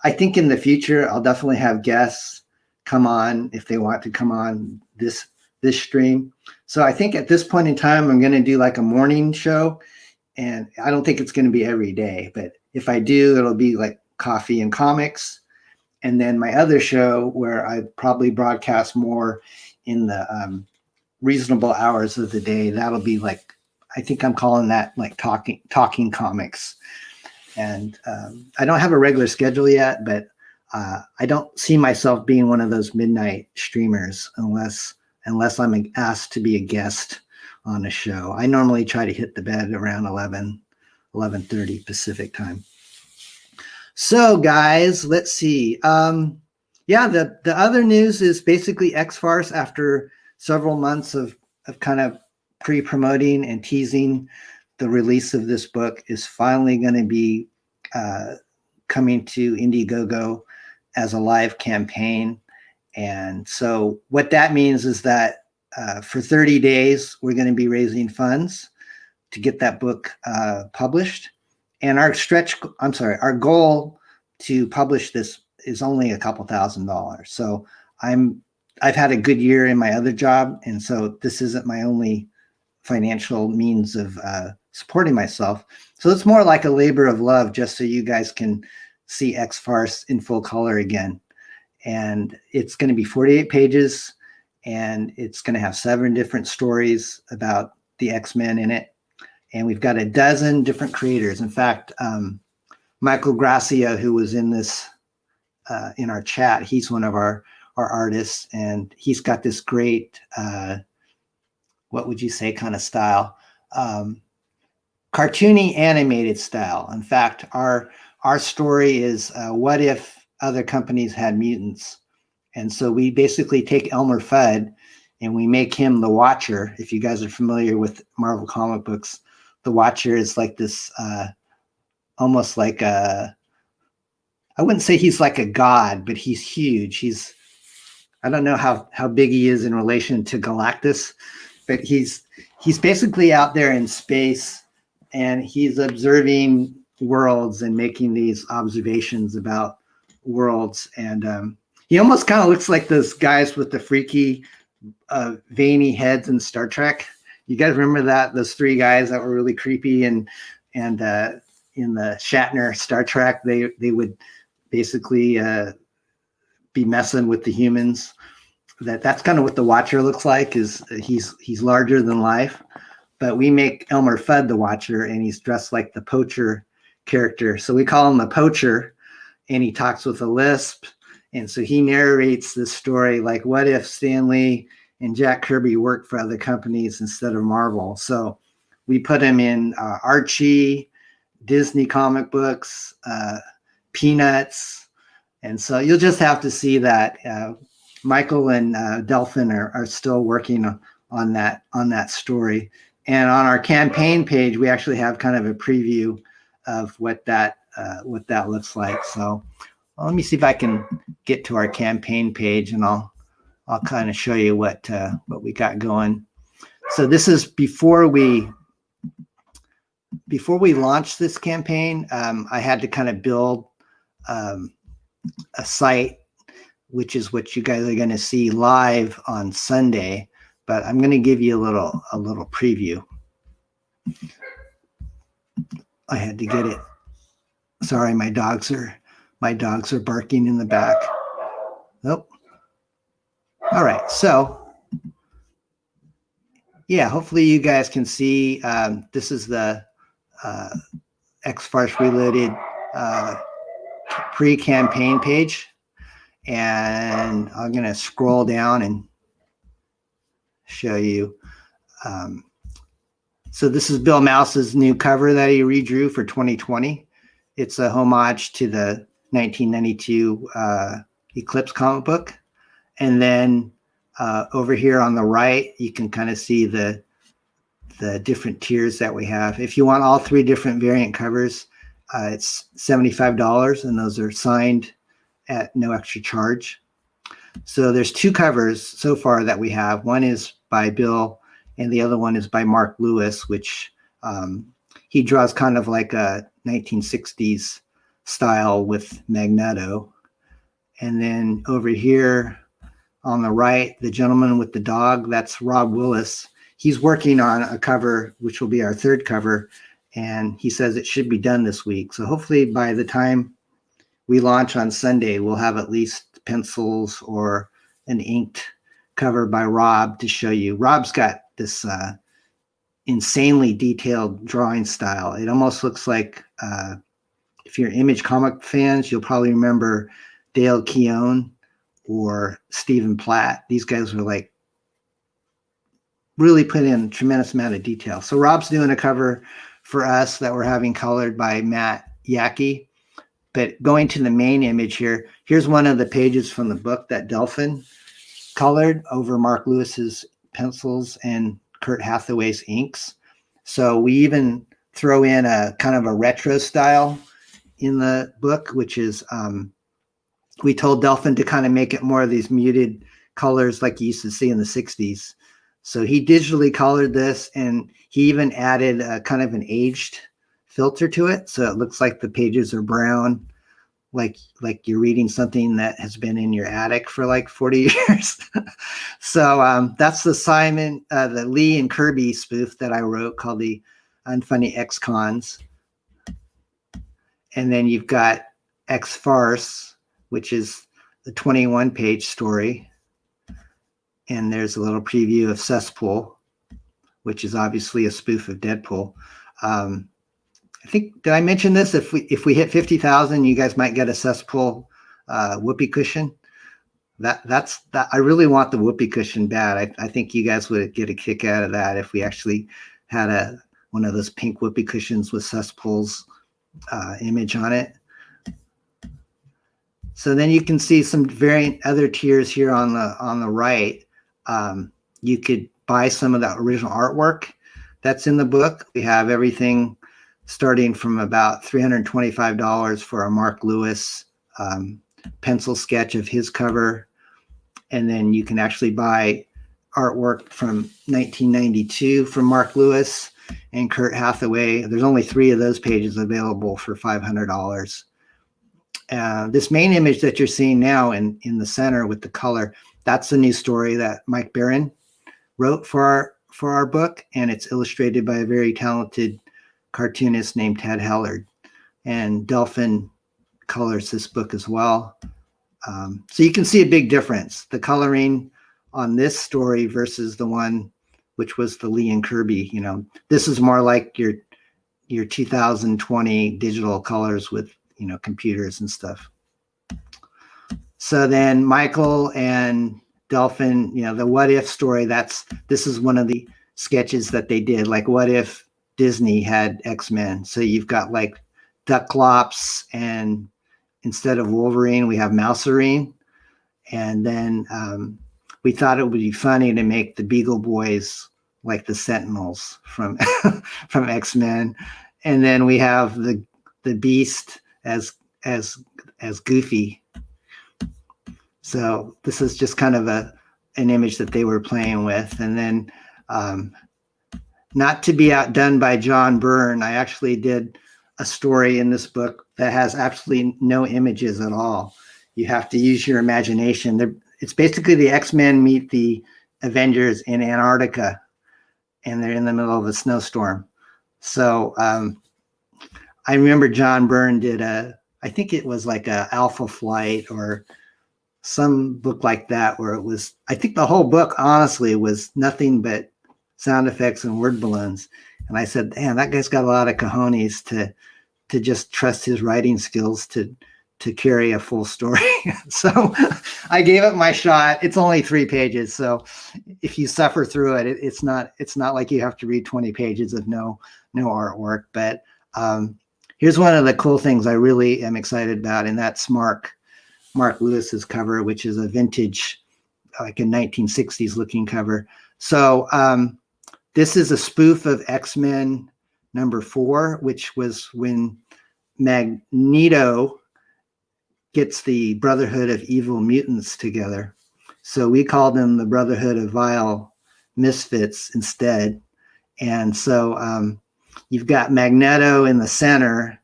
I think in the future, I'll definitely have guests come on if they want to come on this stream. So I think at this point in time, I'm going to do like a morning show, and I don't think it's going to be every day, but if I do, it'll be like coffee and comics. And then my other show where I probably broadcast more in the reasonable hours of the day, that'll be like, I think I'm calling that like talking comics. And I don't have a regular schedule yet, but I don't see myself being one of those midnight streamers unless I'm asked to be a guest on a show. I normally try to hit the bed around 11:30 Pacific time. So guys, let's see. Yeah, the other news is basically X-Farce, after several months of kind of pre-promoting and teasing the release of this book, is finally going to be coming to Indiegogo as a live campaign. And so what that means is that for 30 days, we're going to be raising funds to get that book published. And our goal to publish this is only a couple $1,000s. So I've had a good year in my other job, and so this isn't my only financial means of supporting myself. So it's more like a labor of love, just so you guys can see X-Farce in full color again. And it's going to be 48 pages, and it's going to have 7 different stories about the X-Men in it. And we've got a dozen different creators. In fact, Michael Gracia, who was in this in our chat, he's one of our artists, and he's got this great, what would you say, kind of style, cartoony animated style. In fact, our story is what if other companies had mutants? And so we basically take Elmer Fudd and we make him the Watcher. If you guys are familiar with Marvel comic books, the Watcher is like this, almost like I wouldn't say he's like a god, but he's huge. I don't know how big he is in relation to Galactus, but he's basically out there in space, and he's observing worlds and making these observations about worlds. And he almost kind of looks like those guys with the freaky veiny heads in Star Trek. You guys remember those 3 guys that were really creepy, and in the Shatner Star Trek, they would basically be messing with the humans. That's kind of what the Watcher looks like. Is he's larger than life, but we make Elmer Fudd the Watcher, and he's dressed like the Poacher character. So we call him the Poacher, and he talks with a lisp. And so he narrates this story like, what if Stan Lee and Jack Kirby worked for other companies instead of Marvel? So we put him in Archie, Disney comic books, Peanuts. And so you'll just have to see that. Michael and Delphin are still working on that story. And on our campaign page, we actually have kind of a preview of what that looks like. So let me see if I can get to our campaign page, and I'll kind of show you what we got going. So this is before we launched this campaign. I had to kind of build a site, which is what you guys are going to see live on Sunday. But I'm going to give you a little preview. I had to get it. Sorry, my dogs are barking in the back. Nope. All right, so yeah, hopefully you guys can see. This is the X-Farce Reloaded pre-campaign page, and I'm going to scroll down and show you. So this is Bill Mouse's new cover that he redrew for 2020. It's a homage to the 1992 Eclipse comic book. And then over here on the right, you can kind of see the different tiers that we have. If you want all three different variant covers, it's $75, and those are signed at no extra charge. So there's two covers so far that we have. One is by Bill, and the other one is by Mark Lewis, which he draws kind of like a 1960s style with Magneto. And then over here on the right, the gentleman with the dog, that's Rob Willis. He's working on a cover, which will be our third cover, and he says it should be done this week. So hopefully by the time we launch on Sunday, we'll have at least pencils or an inked cover by Rob to show you. Rob's got this insanely detailed drawing style. It almost looks like, if you're Image comic fans, you'll probably remember Dale Keown or Stephen Platt. These guys were like really put in a tremendous amount of detail. So Rob's doing a cover for us that we're having colored by Matt Yackey. But going to the main image here, here's one of the pages from the book that Delphin colored over Mark Lewis's pencils and Kurt Hathaway's inks. So we even throw in a kind of a retro style in the book, which is, we told Delphin to kind of make it more of these muted colors like you used to see in the 60s. So he digitally colored this, and he even added a kind of an aged filter to it. So it looks like the pages are brown, like you're reading something that has been in your attic for like 40 years. So that's the Lee and Kirby spoof that I wrote called the Unfunny X-Cons. And then you've got X-Farce, which is the 21-page story. And there's a little preview of Cesspool, which is obviously a spoof of Deadpool. I think, did I mention this? If we hit 50,000, you guys might get a Cesspool whoopee cushion. That's I really want the whoopee cushion bad. I think you guys would get a kick out of that if we actually had one of those pink whoopee cushions with Cesspool's image on it. So then you can see some variant other tiers here on the right. You could buy some of that original artwork that's in the book. We have everything starting from about $325 for a Mark Lewis pencil sketch of his cover. And then you can actually buy artwork from 1992 from Mark Lewis and Kurt Hathaway. There's only 3 of those pages available for $500. This main image that you're seeing now in the center with the color, that's a new story that Mike Barron wrote for our book, and it's illustrated by a very talented cartoonist named Ted Hellard. And Delphin colors this book as well. So you can see a big difference, the coloring on this story versus the one which was the Lee and Kirby. You know, this is more like your 2020 digital colors with, you know, computers and stuff. So then Michael and Delphin, you know, the What If story, this is one of the sketches that they did. Like, what if Disney had X-Men? So you've got like Ducklops, and instead of Wolverine, we have Mouserine. And then we thought it would be funny to make the Beagle Boys like the Sentinels from from X-Men. And then we have the Beast as Goofy. So this is just kind of an image that they were playing with. And then not to be outdone by John Byrne, I actually did a story in this book that has absolutely no images at all. You have to use your imagination. It's basically the X-Men meet the Avengers in Antarctica, and they're in the middle of a snowstorm. So I remember John Byrne did I think it was like a Alpha Flight or some book like that, where it was, I think the whole book honestly was nothing but sound effects and word balloons. And I said, damn, that guy's got a lot of cojones to just trust his writing skills to carry a full story. So I gave it my shot. It's only 3 pages. So if you suffer through it, it's not like you have to read 20 pages of no artwork. But here's one of the cool things I really am excited about. And that's Mark Lewis's cover, which is a vintage, like a 1960s looking cover. So this is a spoof of X-Men #4, which was when Magneto gets the Brotherhood of Evil Mutants together. So we called them the Brotherhood of Vile Misfits instead. And so you've got Magneto in the center.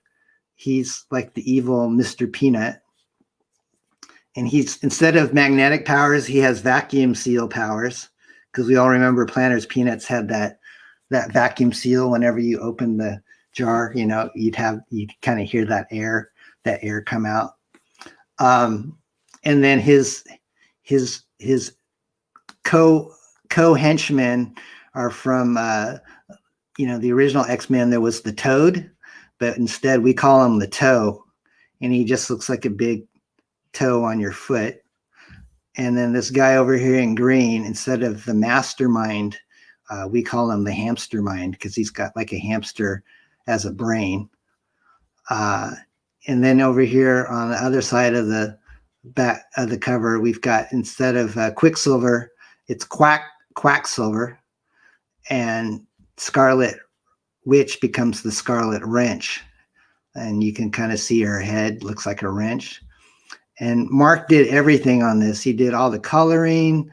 He's like the evil Mr. Peanut. And he's, instead of magnetic powers, he has vacuum seal powers, because we all remember Planters Peanuts had that vacuum seal. Whenever you open the jar, you know, you'd kind of hear that air come out. And then his co-henchmen are from, the original X-Men. There was the Toad, but instead we call him the Toe, and he just looks like a big toe on your foot. And then this guy over here in green, instead of the Mastermind, we call him the Hamster Mind, because he's got like a hamster as a brain. And then over here on the other side of the back of the cover, we've got, instead of Quicksilver, it's Quacksilver, and Scarlet Witch becomes the Scarlet Wrench. And you can kind of see her head looks like a wrench. And Mark did everything on this. He did all the coloring,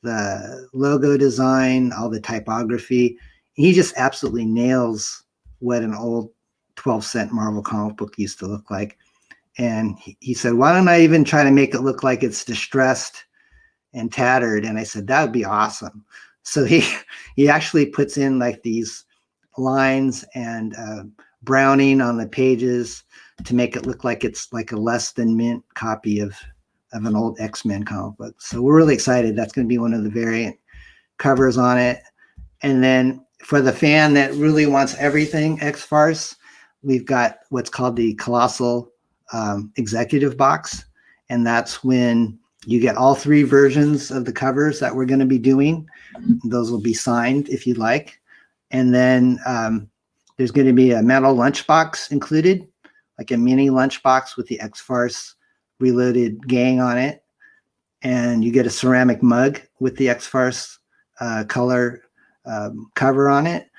the logo design, all the typography. He just absolutely nails what an old 12-cent Marvel comic book used to look like. And he said, why don't I even try to make it look like it's distressed and tattered? And I said, that would be awesome. So he actually puts in like these lines and browning on the pages to make it look like it's like a less than mint copy of an old X-Men comic book. So we're really excited. That's going to be one of the variant covers on it. And then for the fan that really wants everything X-Farce, we've got what's called the Colossal Executive Box. And that's when you get all 3 versions of the covers that we're going to be doing. Those will be signed if you'd like. And then there's going to be a metal lunchbox included, like a mini lunchbox with the X-Farce Reloaded gang on it. And you get a ceramic mug with the X-Farce color cover on it.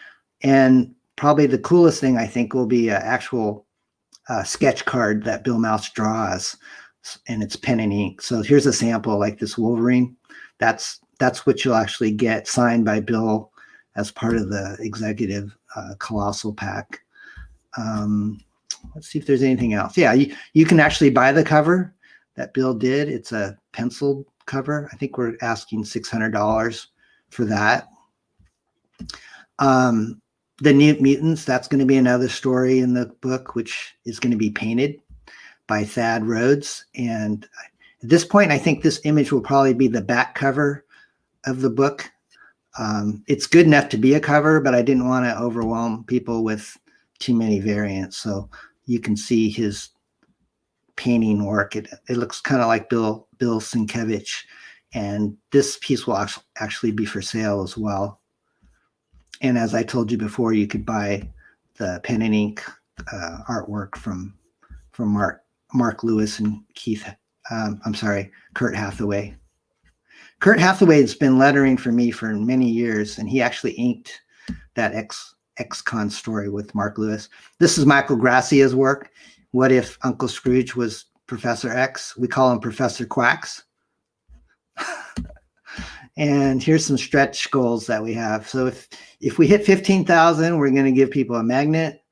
And probably the coolest thing, I think, will be an actual sketch card that Bill Mouse draws, and it's pen and ink. So here's a sample, like this Wolverine. That's what you'll actually get signed by Bill as part of the executive Colossal pack. Let's see if there's anything else. Yeah, you can actually buy the cover that Bill did. It's a penciled cover. I think we're asking $600 for that. The New Mutants, that's going to be another story in the book, which is going to be painted by Thad Rhodes. And at this point, I think this image will probably be the back cover of the book. It's good enough to be a cover, but I didn't want to overwhelm people with too many variants. So you can see his painting work. It looks kind of like Bill Sienkiewicz. And this piece will actually be for sale as well. And as I told you before, you could buy the pen and ink artwork from Mark Lewis and Kurt Hathaway. Kurt Hathaway has been lettering for me for many years, and he actually inked that X-Con story with Mark Lewis. This is Michael Gracia's work. What if Uncle Scrooge was Professor X? We call him Professor Quacks. And here's some stretch goals that we have. So if we hit 15,000, we're going to give people a magnet,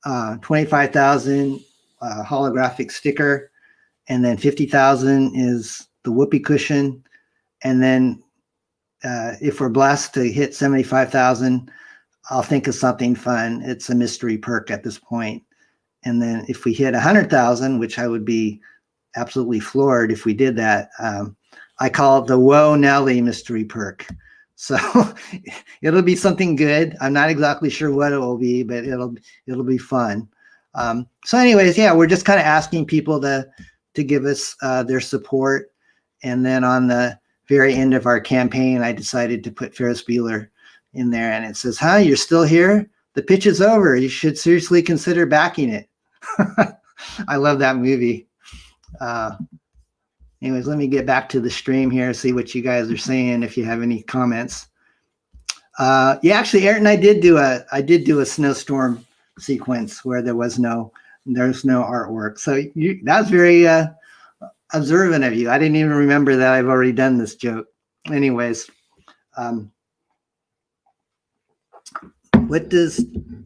25,000 holographic sticker, and then 50,000 is the whoopee cushion. And then if we're blessed to hit 75,000, I'll think of something fun. It's a mystery perk at this point. And then if we hit 100,000, which I would be absolutely floored if we did that, I call it the Whoa Nelly mystery perk. So it'll be something good. I'm not exactly sure what it will be, but it'll be fun. So anyways, yeah, we're just kind of asking people to give us their support. And then on the very end of our campaign, I decided to put Ferris Bueller in there, and it says, "Huh, you're still here? The pitch is over. You should seriously consider backing it." I love that movie. Anyways, let me get back to the stream here, see what you guys are saying, if you have any comments. Yeah, actually, Ayrton, I did do a snowstorm sequence where there's no artwork. So that was very observant of you. I didn't even remember that I've already done this joke. Anyways, what does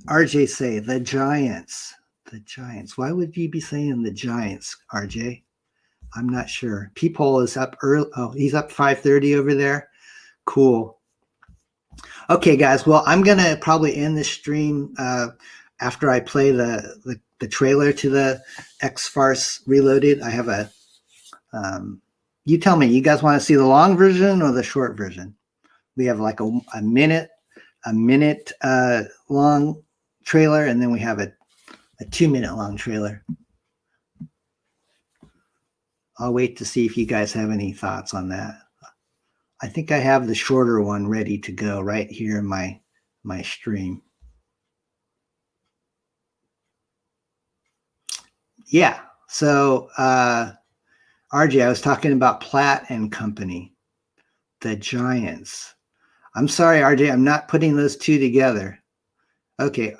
RJ say? The Giants. The Giants. Why would you be saying the Giants, RJ? I'm not sure. Peephole is up early. Oh, he's up 5:30 over there. Cool. Okay, guys. Well, I'm gonna probably end the stream after I play the trailer to the X-Farce Reloaded. I have a. You tell me. You guys want to see the long version or the short version? We have like a minute long trailer, and then we have a 2-minute long trailer. I'll wait to see if you guys have any thoughts on that. I think I have the shorter one ready to go right here in my stream. Yeah, so RJ, I was talking about Platt and Company, the Giants. I'm sorry, RJ, I'm not putting those two together. Okay.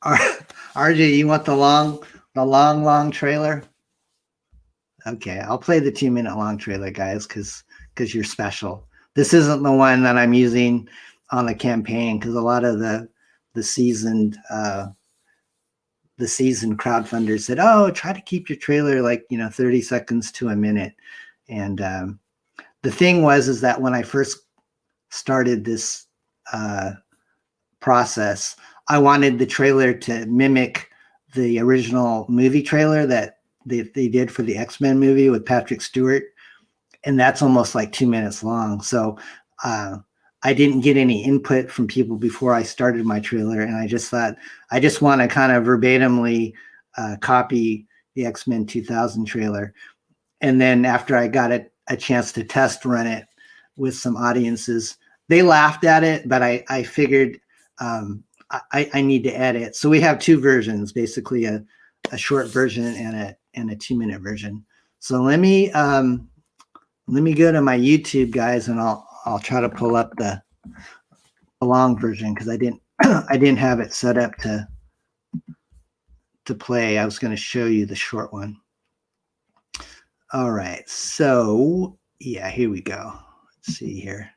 RJ, you want the long trailer? Okay, I'll play the 2-minute long trailer, guys, because you're special. This isn't the one that I'm using on the campaign, because a lot of the seasoned crowdfunders said, "Oh, try to keep your trailer like 30 seconds to a minute." And the thing is that when I first started this process, I wanted the trailer to mimic the original movie trailer that they did for the X-Men movie with Patrick Stewart, and that's almost like 2 minutes long. So I didn't get any input from people before I started my trailer, and I just thought I just want to kind of verbatimly copy the X-Men 2000 trailer. And then after I got a chance to test run it with some audiences, they laughed at it, but I figured I need to edit. So we have two versions, basically a short version and a 2-minute version. So let me go to my YouTube, guys, and I'll try to pull up the long version, because I didn't have it set up to play. I was going to show you the short one. All right, so yeah, here we go. Let's see here.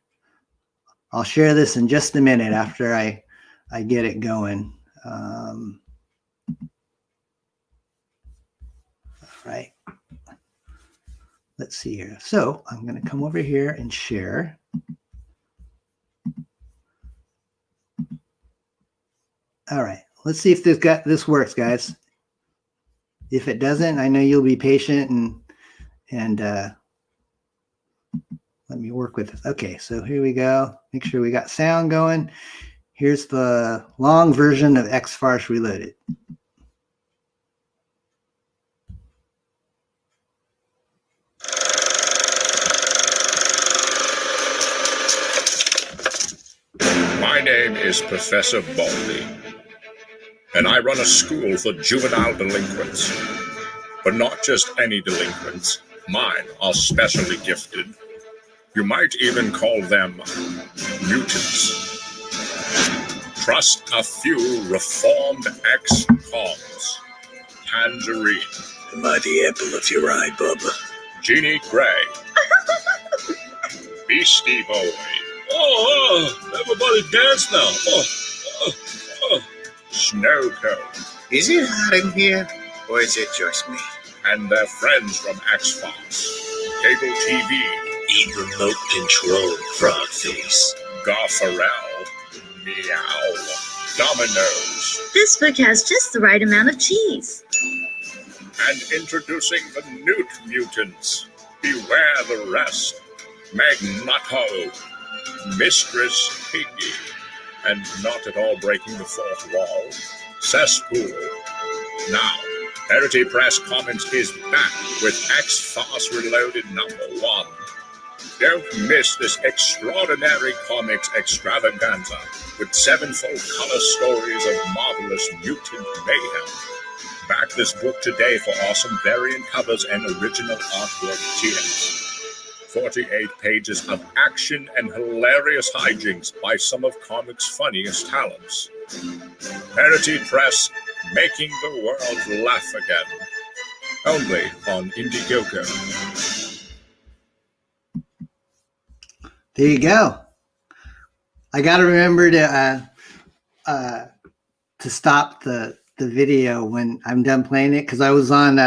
I'll share this in just a minute after I get it going. All right. Let's see here. So I'm going to come over here and share. All right. Let's see if this works, guys. If it doesn't, I know you'll be patient and let me work with this. Okay, so here we go. Make sure we got sound going. Here's the long version of X-Farce Reloaded. My name is Professor Baldy, and I run a school for juvenile delinquents. But not just any delinquents. Mine are specially gifted. You might even call them mutants. Trust a few reformed ex-cons. Tangerine. Am I the apple of your eye, Bubba? Jeannie Gray. Beastie Boy. Oh, everybody dance now. Snow Cone. Is it hot in here, or is it just me? And their friends from X-Farce. Cable TV. Eat remote control, frog face. Garfarel. Meow. Dominoes. This book has just the right amount of cheese. And introducing the Newt Mutants. Beware the rest. Magneto. Mistress Piggy. And not at all breaking the fourth wall. Cesspool. Now, Parity Press Comics is back with X-Farce Reloaded #1. Don't miss this extraordinary comics extravaganza with 7-fold color stories of marvelous mutant mayhem. Back this book today for awesome variant covers and original artwork tiers. 48 pages of action and hilarious hijinks by some of comics' funniest talents. Parity Press, making the world laugh again. Only on Indiegogo. There you go. I got to remember to stop the video when I'm done playing it, because I was on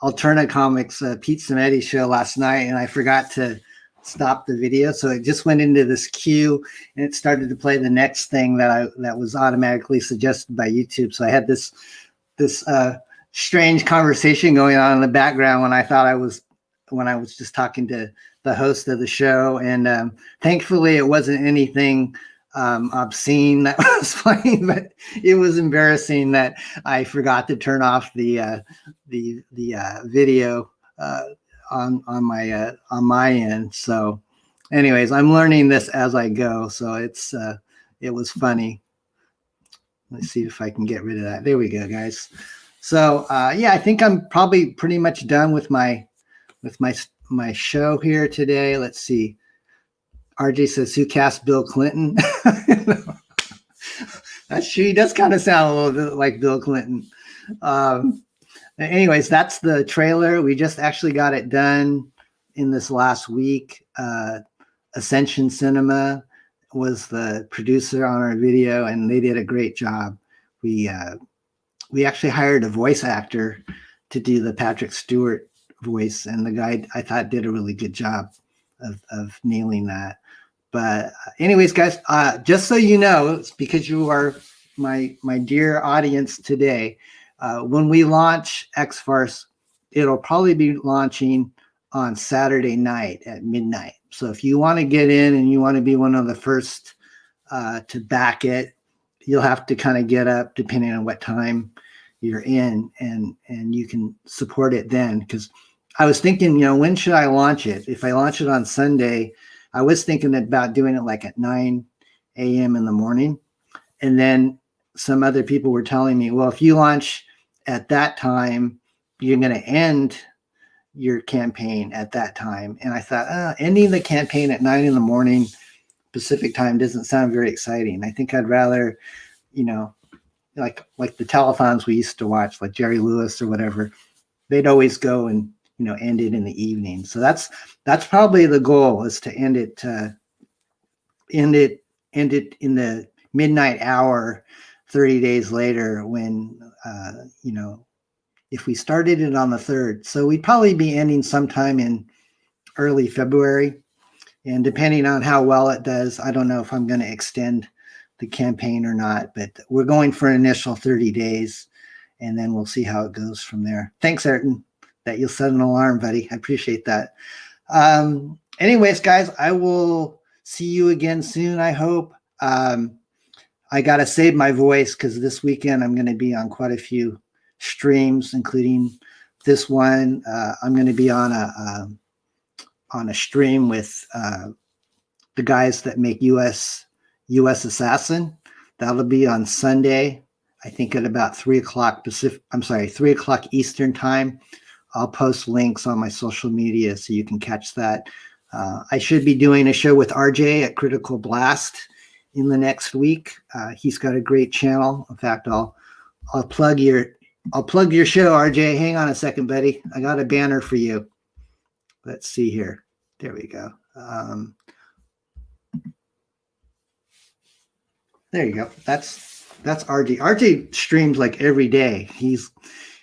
Alterna Comics Pete Samedi show last night and I forgot to stop the video, so it just went into this queue and it started to play the next thing that was automatically suggested by YouTube. So I had this strange conversation going on in the background when I was just talking to the host of the show, and thankfully it wasn't anything obscene that was playing, but it was embarrassing that I forgot to turn off the video on my end. So anyways, I'm learning this as I go, so it was funny. Let's see if I can get rid of that. There we go, guys. So yeah, I think I'm probably pretty much done with my show here today. Let's see. RJ says, who cast Bill Clinton? That's true. He does kind of sound a little bit like Bill Clinton. Anyways, that's the trailer. We just actually got it done in this last week. Ascension Cinema was the producer on our video, and they did a great job. We actually hired a voice actor to do the Patrick Stewart voice, and the guy, I thought, did a really good job of nailing that. But anyways, guys, just so you know, it's because you are my dear audience today, when we launch X-Farce, it'll probably be launching on Saturday night at midnight. So if you want to get in and you want to be one of the first to back it, you'll have to kind of get up depending on what time you're in, and you can support it then. Because I was thinking, when should I launch it? If I launch it on Sunday, I was thinking about doing it like at 9 a.m. in the morning. And then some other people were telling me, well, if you launch at that time, you're going to end your campaign at that time. And I thought, ending the campaign at 9 in the morning Pacific time doesn't sound very exciting. I think I'd rather, like the telethons we used to watch, like Jerry Lewis or whatever, they'd always go and end it in the evening. So that's probably the goal, is to end it in the midnight hour 30 days later, when if we started it on the 3rd. So we'd probably be ending sometime in early February. And depending on how well it does, I don't know if I'm going to extend the campaign or not, but we're going for an initial 30 days, and then we'll see how it goes from there. Thanks, Ayrton, that you'll set an alarm, buddy. I appreciate that. Anyways, guys, I will see you again soon, I hope. I got to save my voice because this weekend I'm going to be on quite a few streams, including this one. I'm going to be on a stream with the guys that make US Assassin. That'll be on Sunday, I think at about 3 o'clock 3 o'clock Eastern time. I'll post links on my social media so you can catch that. I should be doing a show with RJ at Critical Blast in the next week. He's got a great channel. In fact, I'll plug your show, RJ. Hang on a second, buddy. I got a banner for you. Let's see here. There we go. There you go. That's RJ. RJ streams like every day.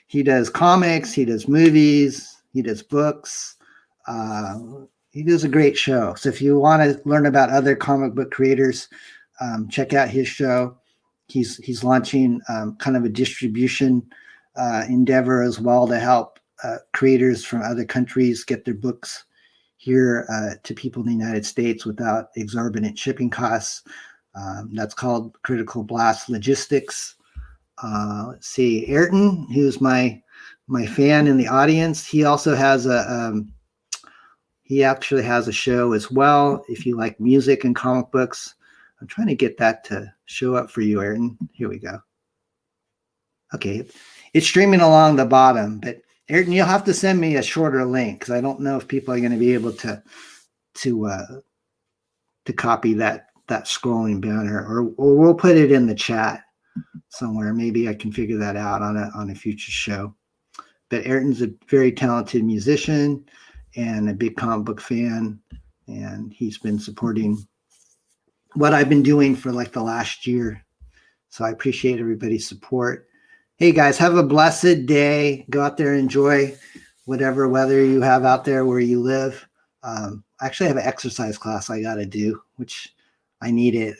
He does comics, he does movies, he does books. He does a great show. So if you want to learn about other comic book creators, check out his show. He's launching kind of a distribution endeavor as well to help creators from other countries get their books here to people in the United States without exorbitant shipping costs. That's called Critical Blast Logistics. Let's see, Ayrton, who's my fan in the audience, he also has he actually has a show as well. If you like music and comic books, I'm trying to get that to show up for you, Ayrton. Here we go. Okay, it's streaming along the bottom, but Ayrton, you'll have to send me a shorter link because I don't know if people are going to be able to copy that scrolling banner, or we'll put it in the chat somewhere. Maybe I can figure that out on a future show. But Ayrton's a very talented musician and a big comic book fan, and he's been supporting what I've been doing for like the last year. So I appreciate everybody's support. Hey guys, have a blessed day. Go out there and enjoy whatever weather you have out there where you live. I actually have an exercise class I got to do, which I need it.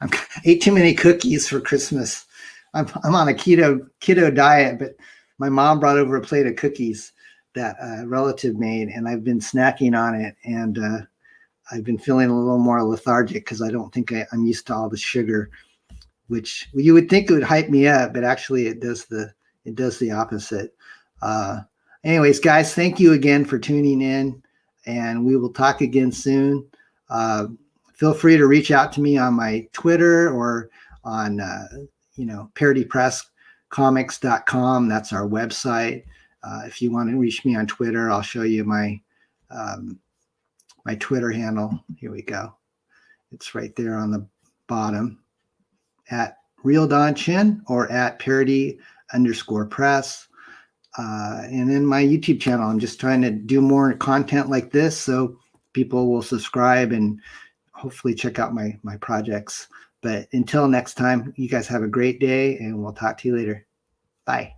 I ate too many cookies for Christmas. I'm on a keto diet, but my mom brought over a plate of cookies that a relative made, and I've been snacking on it. And I've been feeling a little more lethargic because I don't think I'm used to all the sugar, which you would think it would hype me up, but actually it does the opposite. Anyways, guys, thank you again for tuning in, and we will talk again soon. Feel free to reach out to me on my Twitter or on parodypresscomics.com. That's our website. If you want to reach me on Twitter, I'll show you my my Twitter handle. Here we go. It's right there on the bottom, at Real Don Chin or at parody_press. And then my YouTube channel, I'm just trying to do more content like this so people will subscribe and hopefully check out my projects. But until next time, you guys have a great day, and we'll talk to you later. Bye.